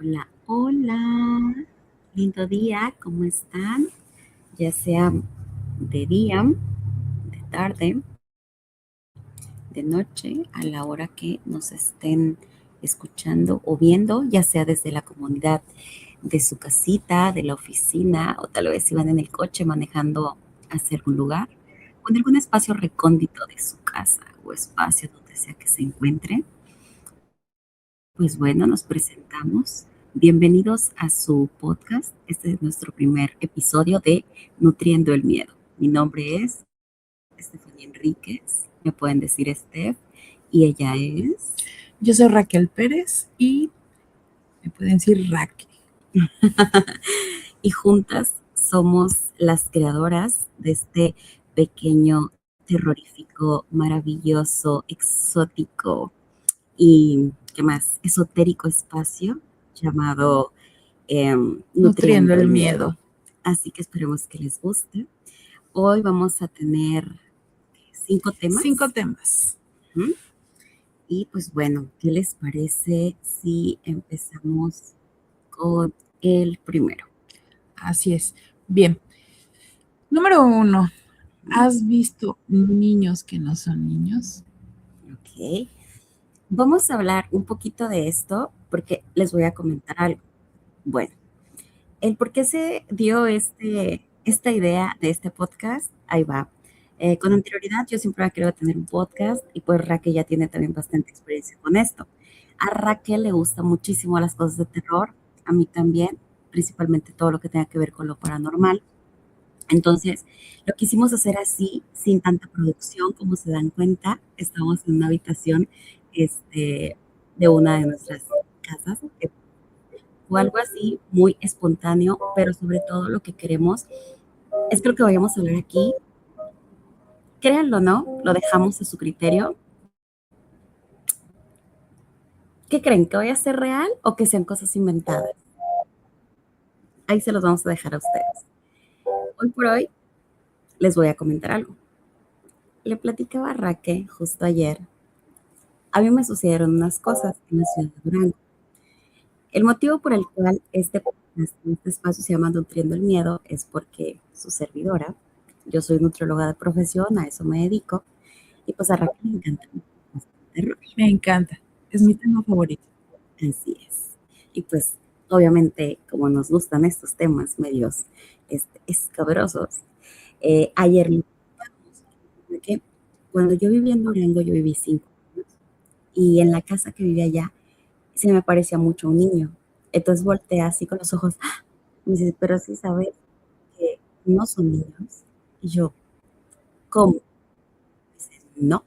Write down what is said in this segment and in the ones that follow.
Hola, hola. Lindo día, ¿cómo están? Ya sea de día, de tarde, de noche, a la hora que nos estén escuchando o viendo, ya sea desde la comunidad de su casita, de la oficina, o tal vez si van en el coche manejando hacia algún lugar, o en algún espacio recóndito de su casa o espacio donde sea que se encuentren. Pues bueno, nos presentamos. Bienvenidos a su podcast. Este es nuestro primer episodio de Nutriendo el Miedo. Mi nombre es Estefanía Enríquez. Me pueden decir Steph. Y ella es... Yo soy Raquel Pérez y me pueden decir Raquel. Y juntas somos las creadoras de este pequeño, terrorífico, maravilloso, exótico y, ¿qué más? Esotérico espacio llamado Nutriendo Nutriendo el el Miedo. miedo. Así que esperemos que les guste. Hoy vamos a tener 5 temas. 5 temas. Ujú. Y pues bueno, ¿qué les parece si empezamos con el primero? Así es. Bien. Número 1. ¿Has visto niños que no son niños? Ok. Vamos a hablar un poquito de esto porque les voy a comentar algo. Bueno, el por qué se dio esta idea de este podcast, ahí va. Con anterioridad yo siempre había querido tener un podcast y pues Raquel ya tiene también bastante experiencia con esto. A Raquel le gusta muchísimo las cosas de terror, a mí también, principalmente todo lo que tenga que ver con lo paranormal. Entonces, lo quisimos hacer así, sin tanta producción, como se dan cuenta, estamos en una habitación de una de nuestras casas, o algo así muy espontáneo, pero sobre todo lo que queremos es que lo que vayamos a hablar aquí, créanlo o no, lo dejamos a su criterio. ¿Qué creen? ¿Que vaya a ser real o que sean cosas inventadas? Ahí se los vamos a dejar a ustedes. Hoy por hoy les voy a comentar algo. Le platicaba a Raquel justo ayer. A mí me sucedieron unas cosas en la ciudad de Durango. El motivo por el cual este espacio se llama Nutriendo el Miedo es porque su servidora, yo soy nutrióloga de profesión, a eso me dedico, y pues a Raquel le encanta el terror. Me encanta. Es mi tema favorito. Así es. Y pues, obviamente, como nos gustan estos temas medios escabrosos, ayer lo comentamos, de que cuando yo vivía en Durango, yo viví 5 años, y en la casa que vivía allá, se me parecía mucho a un niño. Entonces volteé así con los ojos, ¡ah! Me dice, pero sí sabes que no son niños. Y yo, ¿cómo? Dice, no,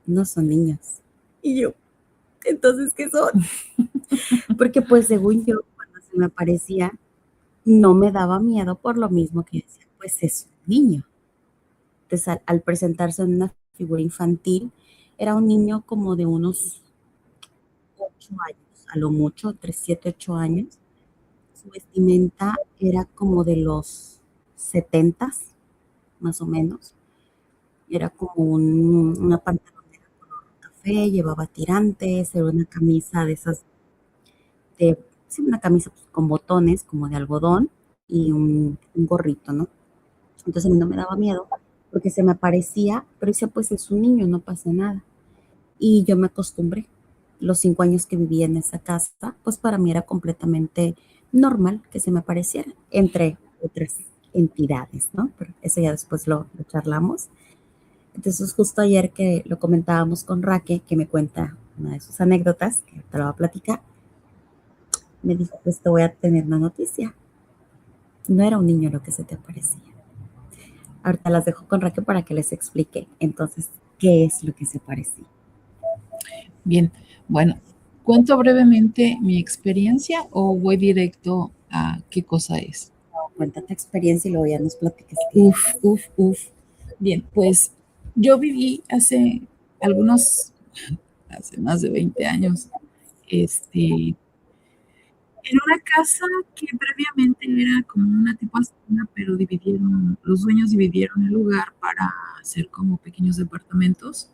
no son niños. Y yo, entonces, ¿qué son? Porque pues según yo, cuando se me aparecía, no me daba miedo por lo mismo que yo decía, pues es un niño. Entonces, al presentarse en una figura infantil, era un niño como de unos 8 años, a lo mucho, entre 7 y 8 años. Su vestimenta era como de los 70s, más o menos. Era como una pantalonera color café, llevaba tirantes, era una camisa de esas sí, una camisa pues, con botones como de algodón y un gorrito, ¿no? Entonces a mí no me daba miedo porque se me aparecía, pero decía, pues es un niño, no pasa nada. Y yo me acostumbré. Los 5 años que viví en esa casa, pues para mí era completamente normal que se me apareciera, entre otras entidades, ¿no? Pero eso ya después lo charlamos. Entonces justo ayer que lo comentábamos con Raque, que me cuenta una de sus anécdotas, que te lo voy a platicar, me dijo, pues te voy a tener una noticia. No era un niño lo que se te aparecía. Ahorita las dejo con Raquel para que les explique entonces qué es lo que se parecía. Bien. Bueno, ¿cuento brevemente mi experiencia o voy directo a qué cosa es? Cuenta tu experiencia y luego ya nos platicas. Uf. Bien, pues yo viví hace más de 20 años, en una casa que previamente era como una tipo hacienda, pero los dueños dividieron el lugar para hacer como pequeños departamentos.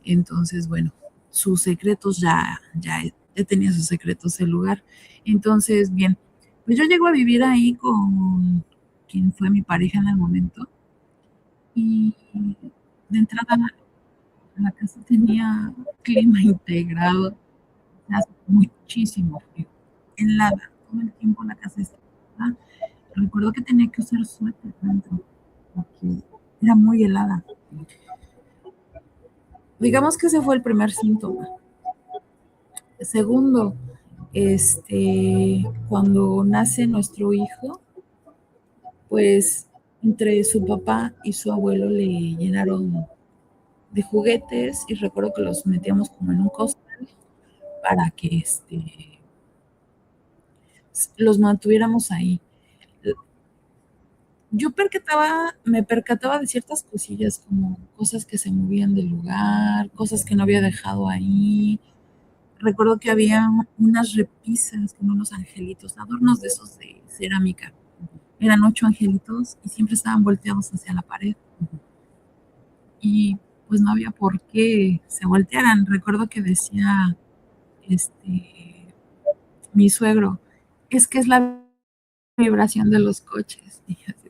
Entonces, bueno, sus secretos ya ya tenía sus secretos el lugar. Entonces, bien, pues yo llego a vivir ahí con quien fue mi pareja en el momento y de entrada la casa tenía clima integrado, hace muchísimo frío, helada, todo el tiempo la casa estaba helada. Recuerdo que tenía que usar suéter dentro porque era muy helada. Digamos que ese fue el primer síntoma. Segundo, cuando nace nuestro hijo, pues entre su papá y su abuelo le llenaron de juguetes y recuerdo que los metíamos como en un costal para que los mantuviéramos ahí. Yo me percataba de ciertas cosillas como cosas que se movían del lugar, cosas que no había dejado ahí. Recuerdo que había unas repisas con unos angelitos, adornos de esos de cerámica. Eran 8 angelitos y siempre estaban volteados hacia la pared. Y pues no había por qué se voltearan. Recuerdo que decía mi suegro, es que es la vibración de los coches. Y así,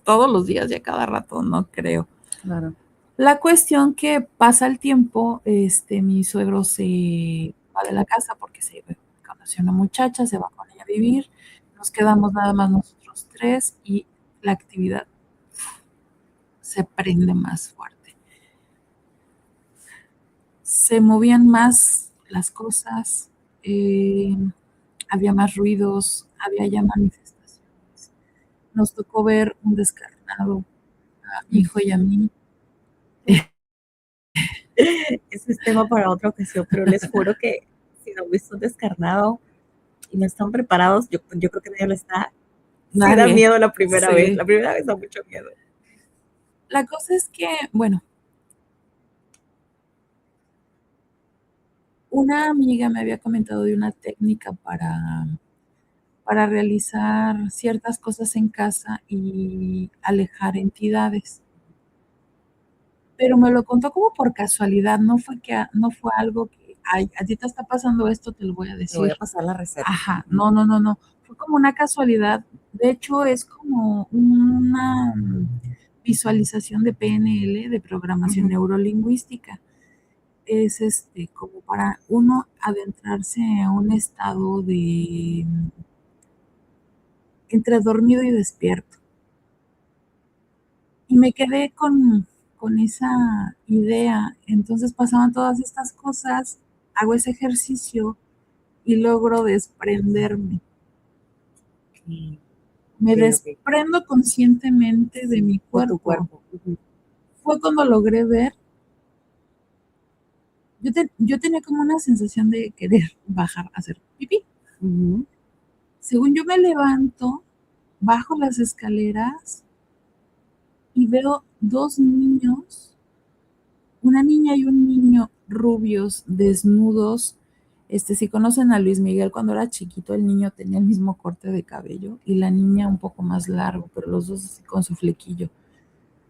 todos los días y a cada rato, no creo. Claro. La cuestión que pasa el tiempo, mi suegro se va de la casa porque se conoció una muchacha, se va con ella a vivir, nos quedamos nada más nosotros 3 y la actividad se prende más fuerte. Se movían más las cosas, había más ruidos, había ya manifestaciones. Nos tocó ver un descarnado a mi hijo y a mí. Ese es tema para otra ocasión, pero les juro que si no han visto un descarnado y no están preparados, yo creo que nadie lo está. Sí da miedo la primera vez. La primera vez da mucho miedo. La cosa es que, bueno, una amiga me había comentado de una técnica para realizar ciertas cosas en casa y alejar entidades. Pero me lo contó como por casualidad, no fue algo que, ay, a ti te está pasando esto, te lo voy a decir. Te voy a pasar la receta. Ajá, no, no, no, no. Fue como una casualidad. De hecho, es como una visualización de PNL, de programación neurolingüística. Es como para uno adentrarse a un estado de entre dormido y despierto. Y me quedé con esa idea. Entonces pasaban todas estas cosas, hago ese ejercicio y logro desprenderme. Me desprendo conscientemente de mi cuerpo. De tu cuerpo. Fue cuando logré ver. Yo tenía como una sensación de querer bajar a hacer pipí. Según yo me levanto, bajo las escaleras y veo 2 niños, una niña y un niño rubios, desnudos. Si conocen a Luis Miguel, cuando era chiquito, el niño tenía el mismo corte de cabello y la niña un poco más largo, pero los dos así con su flequillo.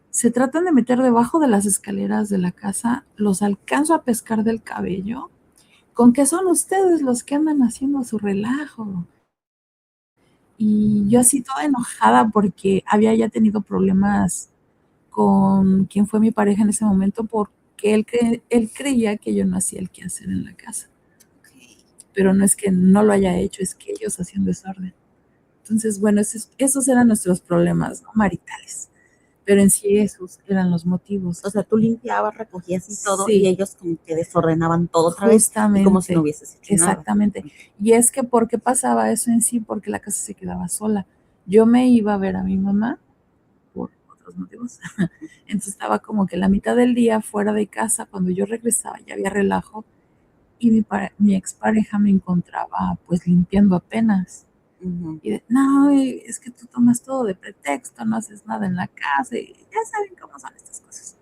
Se tratan de meter debajo de las escaleras de la casa, los alcanzo a pescar del cabello. ¿Con qué son ustedes los que andan haciendo su relajo? Y yo así toda enojada porque había ya tenido problemas con quien fue mi pareja en ese momento porque él creía que yo no hacía el quehacer en la casa. Pero no es que no lo haya hecho, es que ellos hacían desorden. Entonces, bueno, esos eran nuestros problemas, ¿no? Maritales. Pero en sí esos eran los motivos. O sea, tú limpiabas, recogías y todo, y ellos como que desordenaban todo otra vez. Justamente. Y como si no hubieses hecho exactamente. Nada. Y es que, ¿por qué pasaba eso en sí? Porque la casa se quedaba sola. Yo me iba a ver a mi mamá por otros motivos. Entonces estaba como que la mitad del día fuera de casa. Cuando yo regresaba ya había relajo y mi expareja me encontraba pues limpiando apenas. Y no, es que tú tomas todo de pretexto, no haces nada en la casa, y ya saben cómo son estas cosas.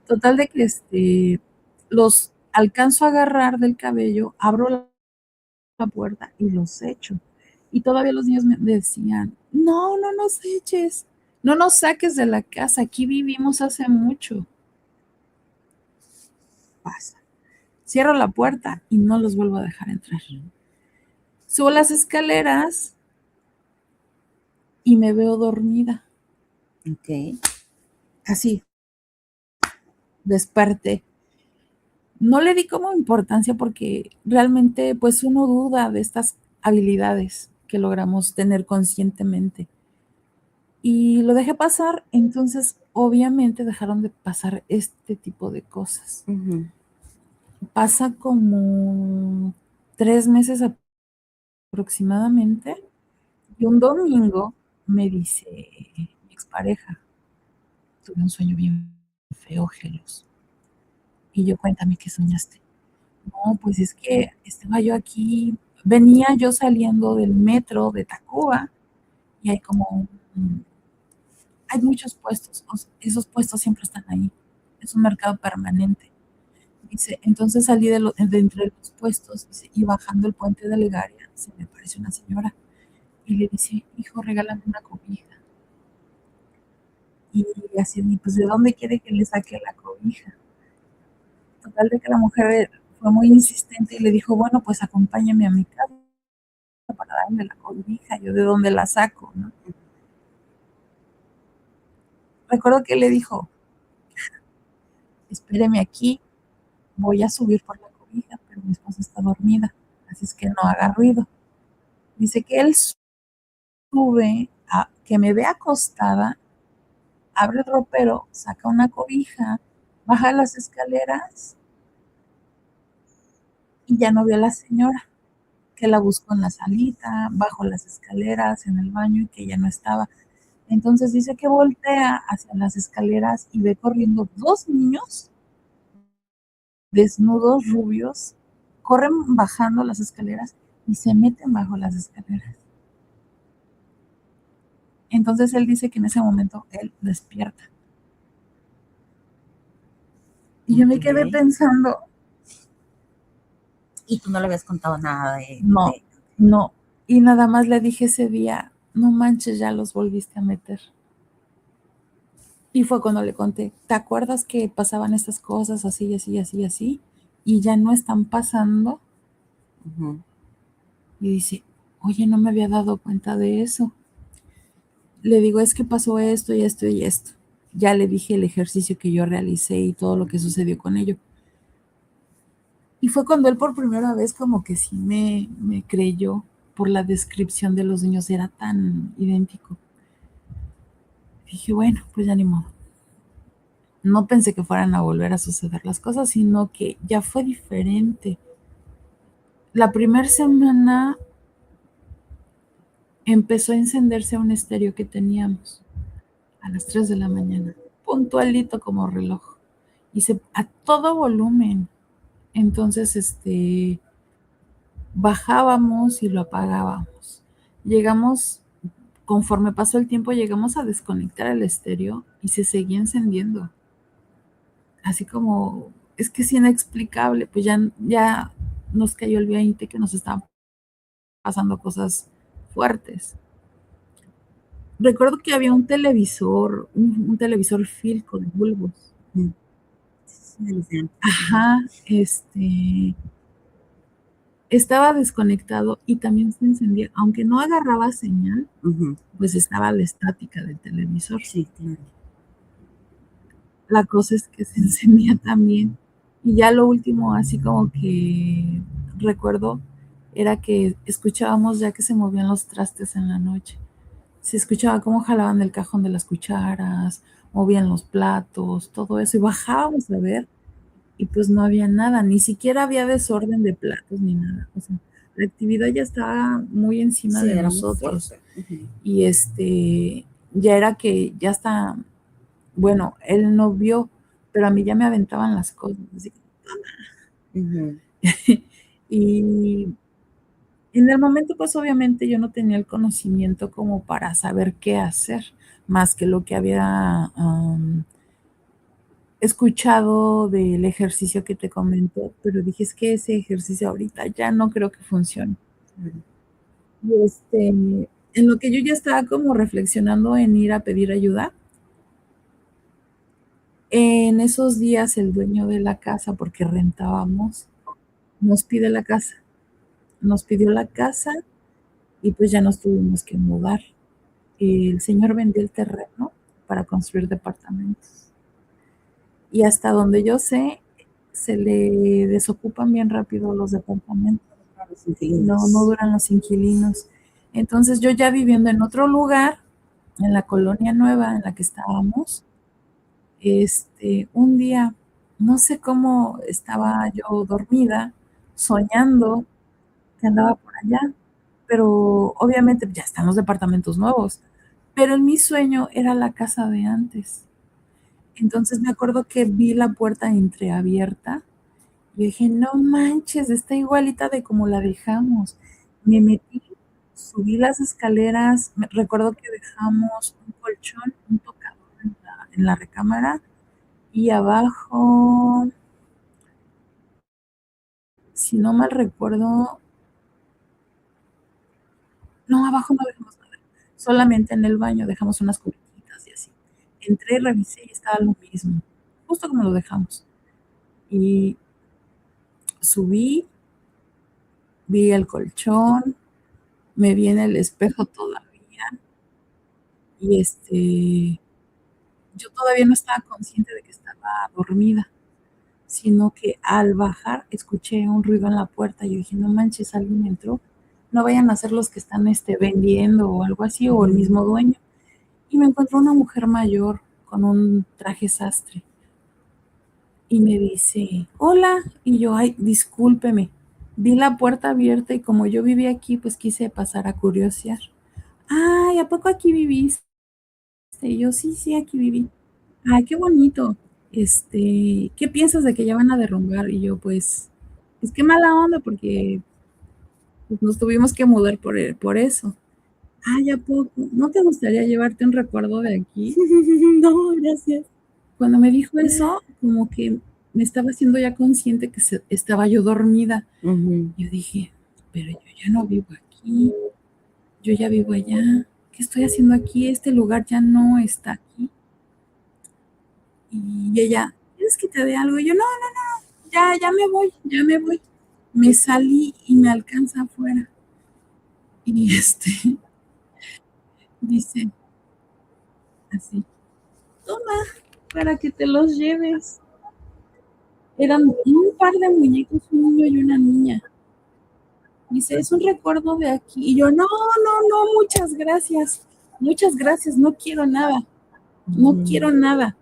Total de que los alcanzo a agarrar del cabello, abro la puerta y los echo. Y todavía los niños me decían, no, no nos eches, no nos saques de la casa, aquí vivimos hace mucho. Pasa. Cierro la puerta y no los vuelvo a dejar entrar. Subo las escaleras y me veo dormida. Ok. Así, desperté. No le di como importancia porque realmente pues uno duda de estas habilidades que logramos tener conscientemente. Y lo dejé pasar, entonces obviamente dejaron de pasar este tipo de cosas. Pasa como 3 meses aproximadamente y un domingo me dice mi expareja, tuve un sueño bien feo, Gelos. Y yo, cuéntame qué soñaste. No, pues es que estaba yo aquí, venía yo saliendo del metro de Tacuba y hay como hay muchos puestos, esos puestos siempre están ahí, es un mercado permanente. Dice, entonces salí de entre los puestos, dice, y bajando el puente de Legaria, se me apareció una señora y le dice, hijo, regálame una cobija. Y así, pues, ¿de dónde quiere que le saque la cobija? Total de que la mujer fue muy insistente y le dijo, bueno, pues acompáñame a mi casa para darme la cobija, yo de dónde la saco, ¿no? Recuerdo que le dijo, espéreme aquí, voy a subir por la cobija, pero mi esposa está dormida, así es que no haga ruido. Dice que él sube, que me ve acostada, abre el ropero, saca una cobija, baja las escaleras y ya no vio a la señora, que la buscó en la salita, bajo las escaleras, en el baño y que ya no estaba. Entonces dice que voltea hacia las escaleras y ve corriendo 2 niños desnudos, rubios, corren bajando las escaleras y se meten bajo las escaleras. Entonces él dice que en ese momento él despierta. Y yo me quedé pensando. Y tú no le habías contado nada de... No. Y nada más le dije ese día, no manches, ya los volviste a meter. Y fue cuando le conté, ¿te acuerdas que pasaban estas cosas así, así, así, así? Y ya no están pasando. Y dice, oye, no me había dado cuenta de eso. Le digo, es que pasó esto y esto y esto. Ya le dije el ejercicio que yo realicé y todo lo que sucedió con ello. Y fue cuando él por primera vez como que sí me creyó por la descripción de los niños, era tan idéntico. Dije, bueno, pues ya ni modo. No pensé que fueran a volver a suceder las cosas, sino que ya fue diferente. La primera semana empezó a encenderse un estéreo que teníamos a las 3 de la mañana, puntualito como reloj, y a todo volumen. Entonces, bajábamos y lo apagábamos. Conforme pasó el tiempo, llegamos a desconectar el estéreo y se seguía encendiendo. Así como, es que es inexplicable, pues ya nos cayó el 20 que nos estaban pasando cosas fuertes. Recuerdo que había un televisor, un televisor Philco de bulbos. Ajá, estaba desconectado y también se encendía, aunque no agarraba señal, pues estaba la estática del televisor. Sí, claro. La cosa es que se encendía también. Y ya lo último, así como que recuerdo, era que escuchábamos ya que se movían los trastes en la noche. Se escuchaba cómo jalaban el cajón de las cucharas, movían los platos, todo eso, y bajábamos a ver, y pues no había nada, ni siquiera había desorden de platos ni nada. O sea, la actividad ya estaba muy encima de nosotros. Y ya era que ya está, bueno, él no vio, pero a mí ya me aventaban las cosas. Así. Y en el momento, pues obviamente yo no tenía el conocimiento como para saber qué hacer, más que lo que había escuchado del ejercicio que te comento, pero dije, es que ese ejercicio ahorita ya no creo que funcione. Y en lo que yo ya estaba como reflexionando en ir a pedir ayuda, en esos días el dueño de la casa, porque rentábamos, nos pide la casa. Nos pidió la casa y pues ya nos tuvimos que mudar. El señor vendió el terreno para construir departamentos. Y hasta donde yo sé, se le desocupan bien rápido los departamentos. No duran los inquilinos. Entonces yo ya viviendo en otro lugar, en la colonia nueva en la que estábamos, un día, no sé cómo estaba yo dormida, soñando que andaba por allá, pero obviamente ya están los departamentos nuevos, pero en mi sueño era la casa de antes. Entonces me acuerdo que vi la puerta entreabierta y dije, no manches, está igualita de como la dejamos. Me metí, subí las escaleras, recuerdo que dejamos un colchón, un tocador en la recámara y abajo, si no mal recuerdo, no, abajo no dejamos nada, solamente en el baño dejamos unas cubiertitas y así. Entré, revisé y estaba lo mismo, justo como lo dejamos. Y subí, vi el colchón, me vi en el espejo todavía y yo todavía no estaba consciente de que estaba dormida, sino que al bajar escuché un ruido en la puerta y yo dije, no manches, alguien entró, no vayan a ser los que están vendiendo o algo así, o el mismo dueño. Y me encontró una mujer mayor con un traje sastre y me dice, hola, y yo, ay, discúlpeme, vi la puerta abierta y como yo vivía aquí, pues quise pasar a curiosear. Ay, ¿a poco aquí viviste? Y yo, sí, sí, aquí viví. Ay, qué bonito. ¿Qué piensas de que ya van a derrumbar? Y yo, pues qué mala onda, porque pues, nos tuvimos que mudar por eso. Ay, ¿a poco? ¿No te gustaría llevarte un recuerdo de aquí? No, gracias. Cuando me dijo eso, como que me estaba haciendo ya consciente que estaba yo dormida. Yo dije, pero yo ya no vivo aquí, yo ya vivo allá. ¿Qué estoy haciendo aquí? Este lugar ya no está aquí. Y ella, ¿quieres que te dé algo? Y yo, no, ya me voy, ya me voy. Me salí y me alcanza afuera. Y dice así, toma, para que te los lleves. Eran un par de muñecos, un niño y una niña. Dice, es un recuerdo de aquí. Y yo, no, muchas gracias, no quiero nada, no quiero nada.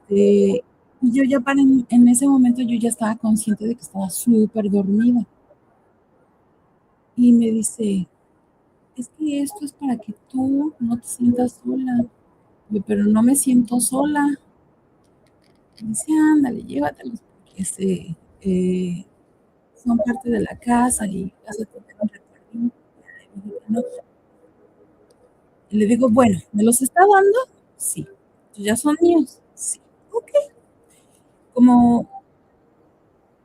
Y yo ya en ese momento yo ya estaba consciente de que estaba súper dormida. Y me dice, es que esto es para que tú no te sientas sola. Yo, pero no me siento sola. Y dice, ándale, llévatelos, porque son parte de la casa y vas a tener un recuerdito. ¿No? Y le digo, bueno, ¿me los está dando? Sí. ¿Ya son míos? Sí. Ok. Como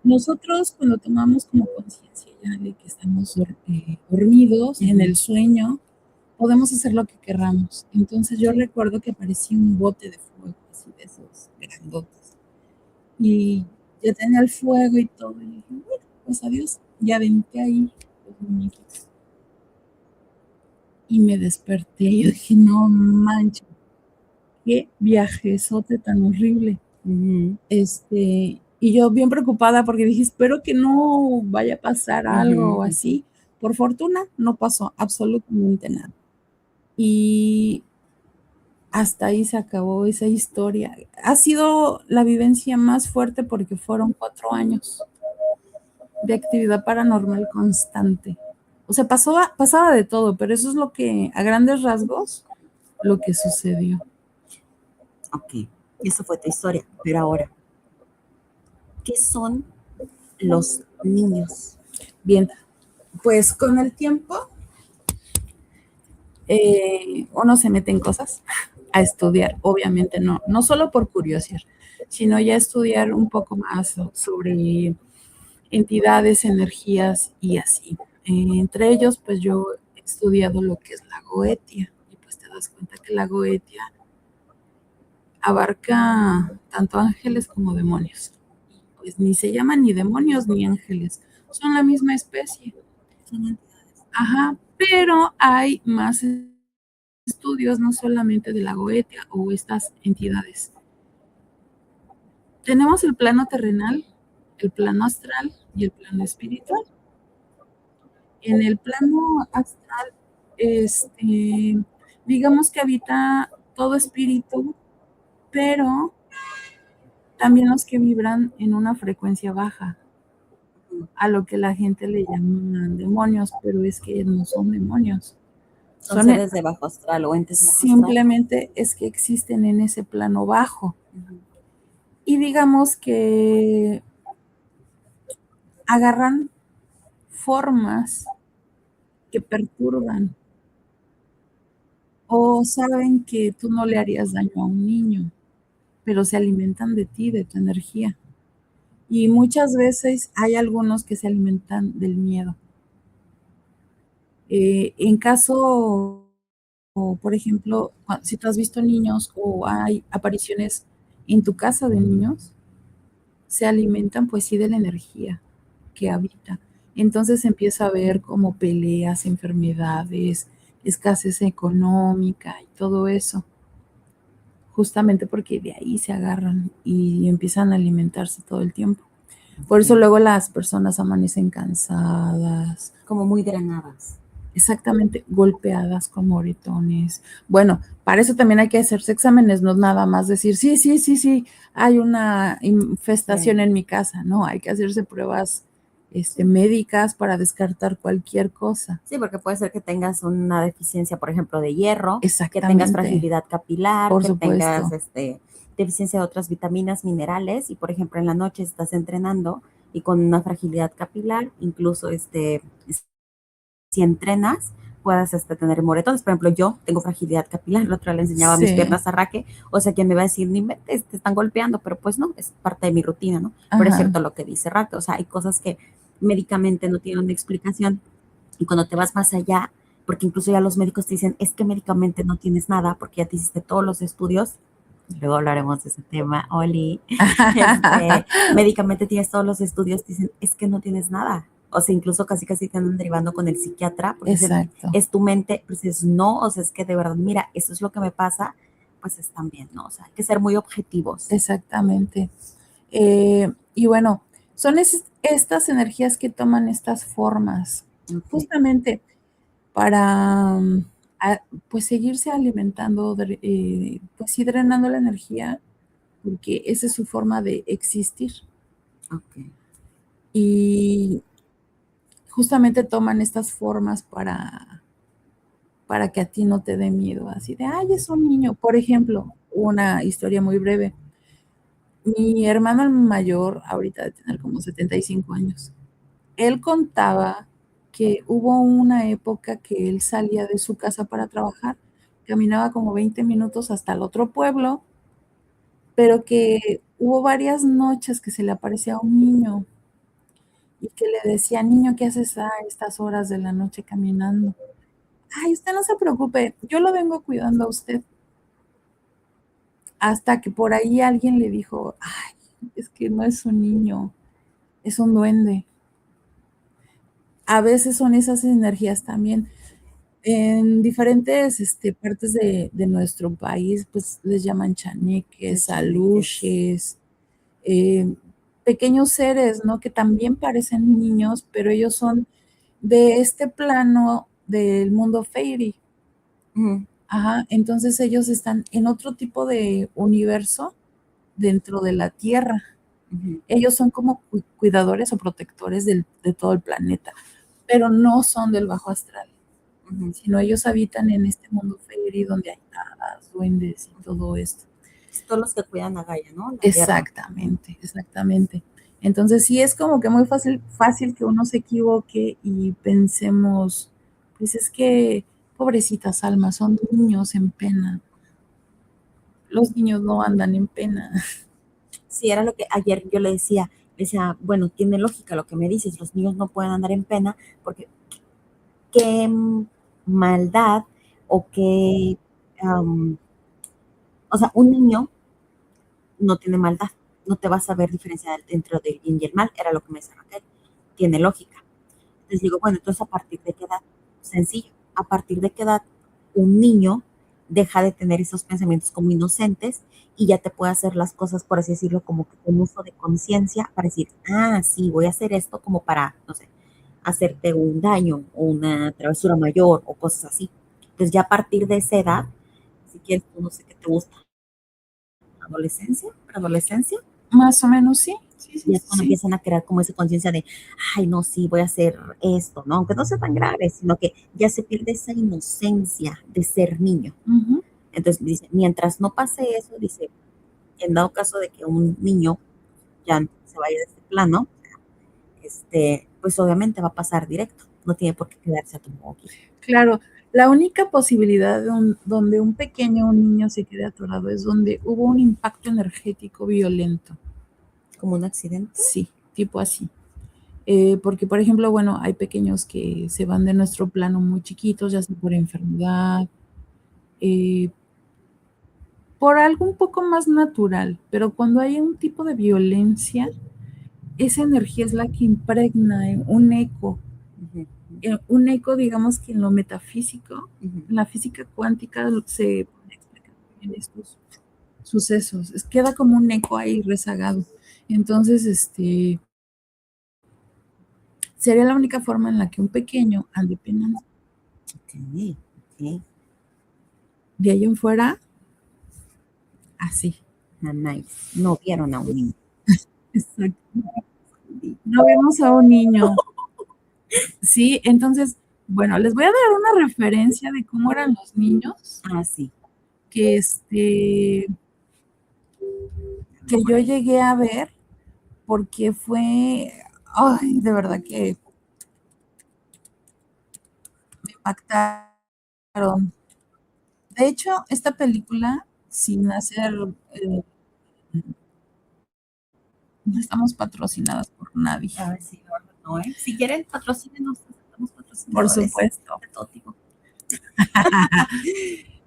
nosotros cuando tomamos como conciencia ya de que estamos dormidos en el sueño, podemos hacer lo que querramos. Entonces yo recuerdo que aparecía un bote de fuego, así de esos grandotes. Y ya tenía el fuego y todo. Y dije, bueno, pues adiós. Ya aventé ahí los muñequitos. Y me desperté y yo dije, no manches, qué viajezote tan horrible. Y yo bien preocupada porque dije, espero que no vaya a pasar algo así. Por fortuna, no pasó absolutamente nada. Y hasta ahí se acabó esa historia. Ha sido la vivencia más fuerte porque fueron 4 años de actividad paranormal constante. O sea, pasaba de todo, pero eso es lo que, a grandes rasgos, lo que sucedió. Ok, eso fue tu historia. Pero ahora, ¿qué son los niños? Bien, pues con el tiempo uno se mete en cosas a estudiar, obviamente no solo por curiosidad, sino ya estudiar un poco más sobre entidades, energías y así. Entre ellos, pues yo he estudiado lo que es la goetia y pues te das cuenta que la goetia abarca tanto ángeles como demonios. Y pues ni se llaman ni demonios ni ángeles, son la misma especie. Son entidades. Ajá, pero hay más estudios, no solamente de la Goetia o estas entidades. Tenemos el plano terrenal, el plano astral y el plano espiritual. En el plano astral, digamos que habita todo espíritu, pero también los que vibran en una frecuencia baja, a lo que la gente le llama demonios, pero es que no son demonios. Son seres de bajo astral o entes de bajo astral. Simplemente es que existen en ese plano bajo. Y digamos que agarran formas que perturban o saben que tú no le harías daño a un niño, pero se alimentan de ti, de tu energía. Y muchas veces hay algunos que se alimentan del miedo. En caso, o por ejemplo, si tú has visto niños o hay apariciones en tu casa de niños, se alimentan pues sí de la energía que habita. Entonces empieza a haber como peleas, enfermedades, escasez económica y todo eso, justamente porque de ahí se agarran y empiezan a alimentarse todo el tiempo. Por eso luego las personas amanecen cansadas. Como muy drenadas. Exactamente, golpeadas con moretones. Bueno, para eso también hay que hacerse exámenes, no nada más decir, sí, hay una infestación en mi casa, no, hay que hacerse pruebas médicas para descartar cualquier cosa. Sí, porque puede ser que tengas una deficiencia, por ejemplo, de hierro, que Exactamente. tengas fragilidad capilar, Por que supuesto. tengas deficiencia de otras vitaminas, minerales, y por ejemplo en la noche estás entrenando y con una fragilidad capilar, incluso si entrenas, puedas tener moretones. Por ejemplo, yo tengo fragilidad capilar, la otra le enseñaba mis piernas a Raque, o sea, quien me va a decir, ni me te están golpeando, pero pues no, es parte de mi rutina, ¿no? Ajá. Pero es cierto lo que dice Raque, o sea, hay cosas que médicamente no tienen una explicación, y cuando te vas más allá, porque incluso ya los médicos te dicen, es que médicamente no tienes nada, porque ya te hiciste todos los estudios, luego hablaremos de ese tema, Oli, médicamente tienes todos los estudios, te dicen, es que no tienes nada. O sea, incluso casi te andan derivando con el psiquiatra, porque es tu mente, pues es no, o sea, es que de verdad, mira, eso es lo que me pasa, pues están bien, ¿no? O sea, hay que ser muy objetivos. Exactamente. Y bueno, son estas energías que toman estas formas, justamente para pues seguirse alimentando, pues sí, drenando la energía, porque esa es su forma de existir. Y justamente toman estas formas para que a ti no te dé miedo, así de, ay, es un niño. Por ejemplo, una historia muy breve. Mi hermano mayor, ahorita de tener como 75 años, él contaba que hubo una época que él salía de su casa para trabajar, caminaba como 20 minutos hasta el otro pueblo, pero que hubo varias noches que se le aparecía un niño y que le decía, niño, ¿qué haces a estas horas de la noche caminando? Ay, usted no se preocupe, yo lo vengo cuidando a usted. Hasta que por ahí alguien le dijo, ay, es que no es un niño, es un duende. A veces son esas energías también. En diferentes partes de nuestro país, pues les llaman chaneques, aluches, pequeños seres, ¿no? Que también parecen niños, pero ellos son de este plano del mundo fairy. Ajá, entonces ellos están en otro tipo de universo dentro de la Tierra. Ellos son como cuidadores o protectores de todo el planeta, pero no son del bajo astral, sino ellos habitan en este mundo fairy donde hay hadas, duendes y todo esto. Todos los que cuidan a Gaia, ¿no? Exactamente. Entonces sí es como que muy fácil que uno se equivoque y pensemos, pues es que pobrecitas almas, son niños en pena. Los niños no andan en pena. Sí, era lo que ayer yo le decía, bueno, tiene lógica lo que me dices, los niños no pueden andar en pena porque qué maldad o qué, o sea, un niño no tiene maldad, no te vas a ver diferenciar dentro del bien y el mal, era lo que me decía Raquel. Tiene lógica. Entonces digo, bueno, entonces a partir de qué edad, sencillo, a partir de qué edad un niño deja de tener esos pensamientos como inocentes y ya te puede hacer las cosas, por así decirlo, como que con uso de conciencia para decir, ah, sí, voy a hacer esto como para, no sé, hacerte un daño o una travesura mayor o cosas así. Entonces ya a partir de esa edad, si quieres, tú no sé qué te gusta, adolescencia, preadolescencia, Más o menos sí, sí, sí, y es cuando sí. empiezan a crear como esa conciencia de, ay, no, sí, voy a hacer esto, ¿no? Aunque no sea tan grave, sino que ya se pierde esa inocencia de ser niño. Ujú. Entonces, dice, mientras no pase eso, dice, en dado caso de que un niño ya se vaya de este plano, pues obviamente va a pasar directo, no tiene por qué quedarse a tu aquí. Claro, la única posibilidad donde un pequeño, un niño se quede atorado es donde hubo un impacto energético violento. ¿Como un accidente? Sí, tipo así. Porque, por ejemplo, bueno, hay pequeños que se van de nuestro plano muy chiquitos, ya sea por enfermedad, eh, por algo un poco más natural, pero cuando hay un tipo de violencia, esa energía es la que impregna en un eco. Un eco, digamos que en lo metafísico, en la física cuántica se puede explicar bien estos sucesos. Queda como un eco ahí rezagado. Entonces, sería la única forma en la que un pequeño ande penando. Ok, ok. De ahí en fuera, así. Nice. No vieron a un niño. Exacto. No vemos a un niño. Sí, entonces, bueno, les voy a dar una referencia de cómo eran los niños Ah, sí. que que yo llegué a ver porque fue, ay, de verdad que me impactaron. De hecho, esta película, sin hacer, eh, no estamos patrocinadas por nadie, A ver si no, ¿eh? Si quieren, patrocínenos, estamos por patrocinadores supuesto. de todo tipo.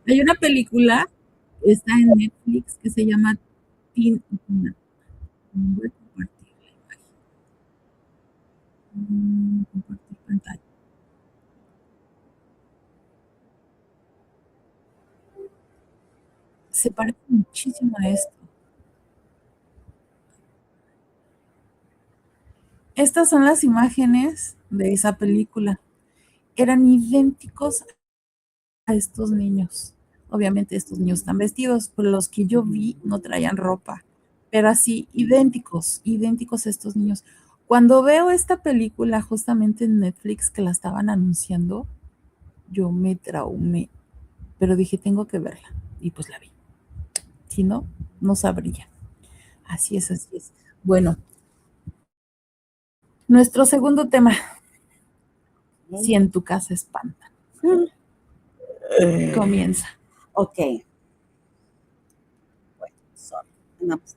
Hay una película, está en Netflix, que se llama Teen Titana. Voy a compartir la imagen. Compartir pantalla. Se parece muchísimo a esto. Estas son las imágenes de esa película. Eran idénticos a estos niños. Obviamente estos niños están vestidos, pero los que yo vi no traían ropa. Pero así, idénticos, idénticos a estos niños. Cuando veo esta película justamente en Netflix que la estaban anunciando, yo me traumé, pero dije, tengo que verla. Y pues la vi. Si no, no sabría. Así es, así es. Bueno, nuestro segundo tema, si en tu casa espantan. Comienza. Ok, bueno, sorry. Andamos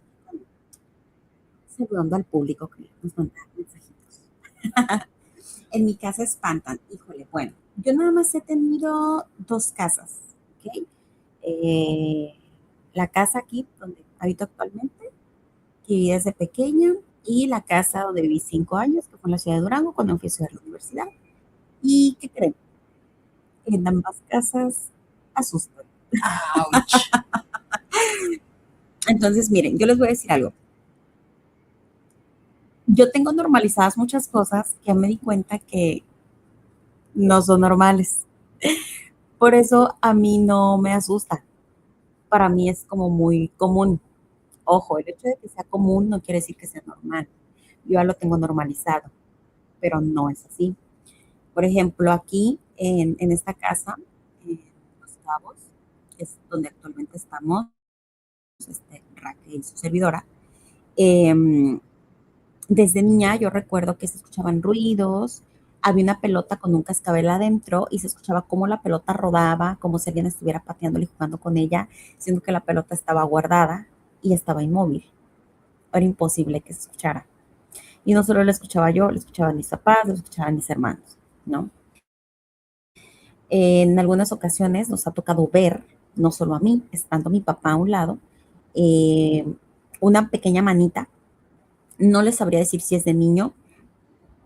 saludando al público que nos manda mensajitos. En mi casa espantan, híjole, bueno, yo nada más he tenido dos casas, ¿ok? Eh, la casa aquí donde habito actualmente, que viví desde pequeña, y la casa donde viví 5 años, que fue en la ciudad de Durango, cuando fui a estudiar a la universidad. ¿Y qué creen? En ambas casas asustan. Ouch. Entonces, miren, yo les voy a decir algo. Yo tengo normalizadas muchas cosas que me di cuenta que no son normales. Por eso a mí no me asusta. Para mí es como muy común. Ojo, el hecho de que sea común no quiere decir que sea normal. Yo ya lo tengo normalizado, pero no es así. Por ejemplo, aquí en esta casa, en Los Cabos, que es donde actualmente estamos, Raquel y su servidora, eh, desde niña yo recuerdo que se escuchaban ruidos, había una pelota con un cascabel adentro y se escuchaba cómo la pelota rodaba, como si alguien estuviera pateándola y jugando con ella, siendo que la pelota estaba guardada y estaba inmóvil. Era imposible que se escuchara. Y no solo la escuchaba yo, la escuchaban mis papás, la escuchaban mis hermanos, ¿no? En algunas ocasiones nos ha tocado ver, no solo a mí, estando mi papá a un lado, eh, una pequeña manita. No les sabría decir si es de niño.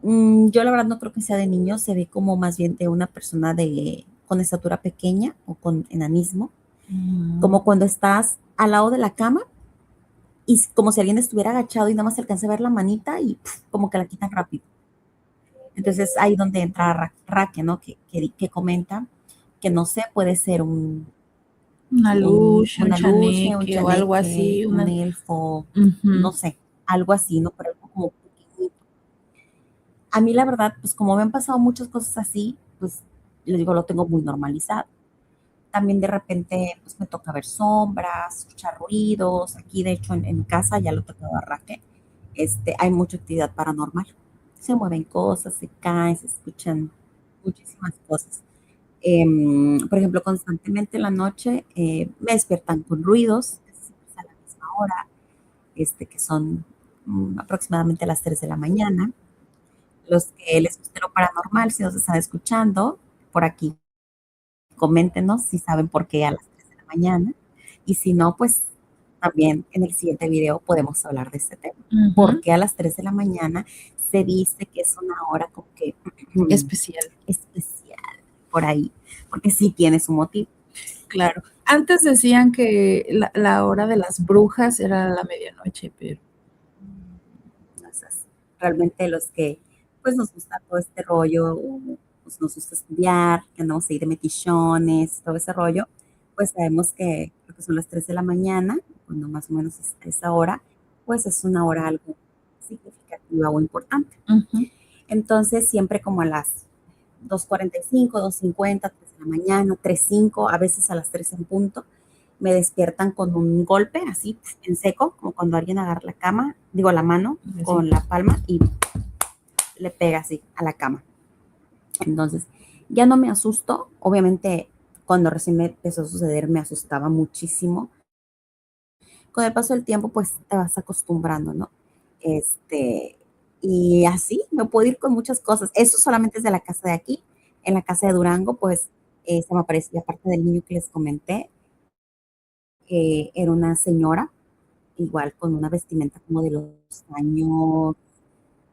Yo la verdad no creo que sea de niño, se ve como más bien de una persona con estatura pequeña o con enanismo, como cuando estás al lado de la cama y como si alguien estuviera agachado y nada más se alcanza a ver la manita y como que la quitan rápido. Entonces ahí donde entra Raque, ¿no? Que comenta que no sé, puede ser Una luche, un una luche, un chaneque o algo chaneque, así, un una... elfo, Ujú. no sé, algo así, ¿no? Pero algo como pequeñito. A mí la verdad, pues como me han pasado muchas cosas así, pues les digo, lo tengo muy normalizado. También de repente, pues me toca ver sombras, escuchar ruidos. Aquí, de hecho, en casa ya lo tocaba Raquel. Hay mucha actividad paranormal. Se mueven cosas, se caen, se escuchan muchísimas cosas. Por ejemplo, constantemente en la noche me despiertan con ruidos, siempre es a la misma hora, que son aproximadamente a las 3 de la mañana. Los que les guste lo paranormal, si nos están escuchando, por aquí, coméntenos si saben por qué a las 3 de la mañana. Y si no, pues también en el siguiente video podemos hablar de este tema. ¿Por Ujú. qué a las 3 de la mañana se dice que es una hora como que Especial. especial por ahí? Porque sí tiene su motivo. Claro. Antes decían que la hora de las brujas era la medianoche, pero Entonces, realmente los que pues nos gusta todo este rollo, pues, nos gusta estudiar, que andamos ahí de metichones, todo ese rollo, pues sabemos que creo que son las 3 de la mañana, cuando más o menos es a esa hora, pues es una hora algo significativa o importante. ujú. Entonces, siempre como a las 2:45, 2:50, 3 de la mañana, 3:05, a veces a las 3 en punto, me despiertan con un golpe así en seco, como cuando alguien agarra la cama, digo la mano Así. con la palma y le pega así a la cama. Entonces, ya no me asusto, obviamente cuando recién me empezó a suceder me asustaba muchísimo. Con el paso del tiempo, pues te vas acostumbrando, ¿no? Este, y así me puedo ir con muchas cosas. Eso solamente es de la casa de aquí. En la casa de Durango, pues se me aparecía, aparte del niño que les comenté, era una señora, igual con una vestimenta como de los años.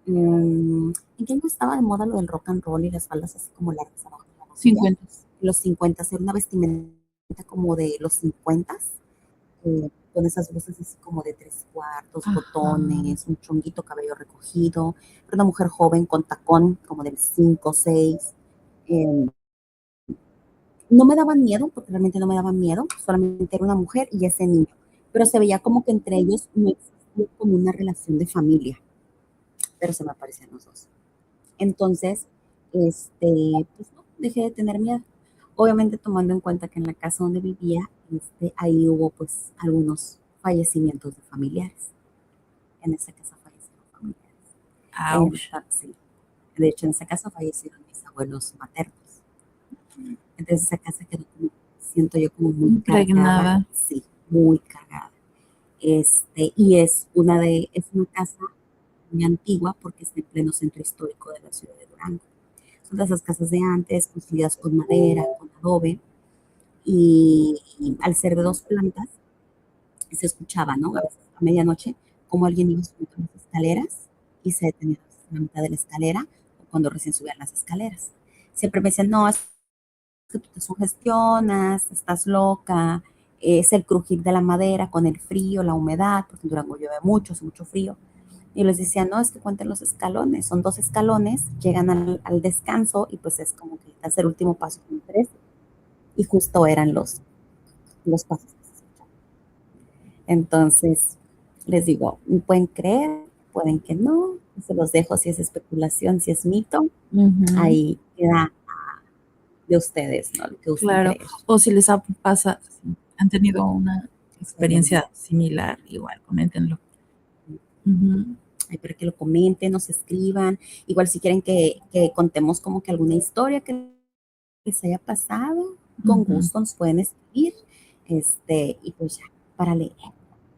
¿En qué año estaba de moda lo del rock and roll y las faldas así como largas abajo de la rodilla? 50. Los 50, era una vestimenta como de los 50, con esas blusas así como de 3/4, Ajá. botones, un chonguito, cabello recogido, era una mujer joven con tacón como del 5 6. Eh, no me daban miedo, porque realmente no me daban miedo, solamente era una mujer y ese niño, pero se veía como que entre ellos no existía como una relación de familia, pero se me aparecían los dos. Entonces, pues no, dejé de tener miedo. Obviamente tomando en cuenta que en la casa donde vivía, ahí hubo pues algunos fallecimientos de familiares. En esa casa fallecieron familiares. Ouch. Sí. De hecho, en esa casa fallecieron mis abuelos maternos. Entonces esa casa quedó como, siento yo como muy cargada, Impregnada. sí, muy cargada. Es una casa muy antigua porque está en pleno centro histórico de la ciudad de Durango. Son de esas casas de antes, construidas con madera, con adobe, y al ser de 2 plantas, se escuchaba, ¿no? A veces a medianoche, como alguien iba subiendo las escaleras y se detenía en la mitad de la escalera, o cuando recién subían las escaleras. Siempre me decían, no, es que tú te sugestionas, estás loca, es el crujir de la madera con el frío, la humedad, porque en Durango llueve mucho, hace mucho frío. Y les decía, no, es que cuenten los escalones, son 2 escalones, llegan al descanso y pues es como que das el último paso con 3 y justo eran los pasos que se escuchaban. Entonces, les digo, pueden creer, pueden que no, se los dejo si es especulación, si es mito, Ujú. ahí queda de ustedes, ¿no? Lo que gusten Claro. creer. O si les ha pasado, si han tenido una Experiencia. experiencia similar, igual, coméntenlo. Ujú. Ay, para que lo comenten, nos escriban. Igual si quieren que contemos como que alguna historia que les haya pasado, con Ujú. gusto nos pueden escribir. Y pues ya, para leer.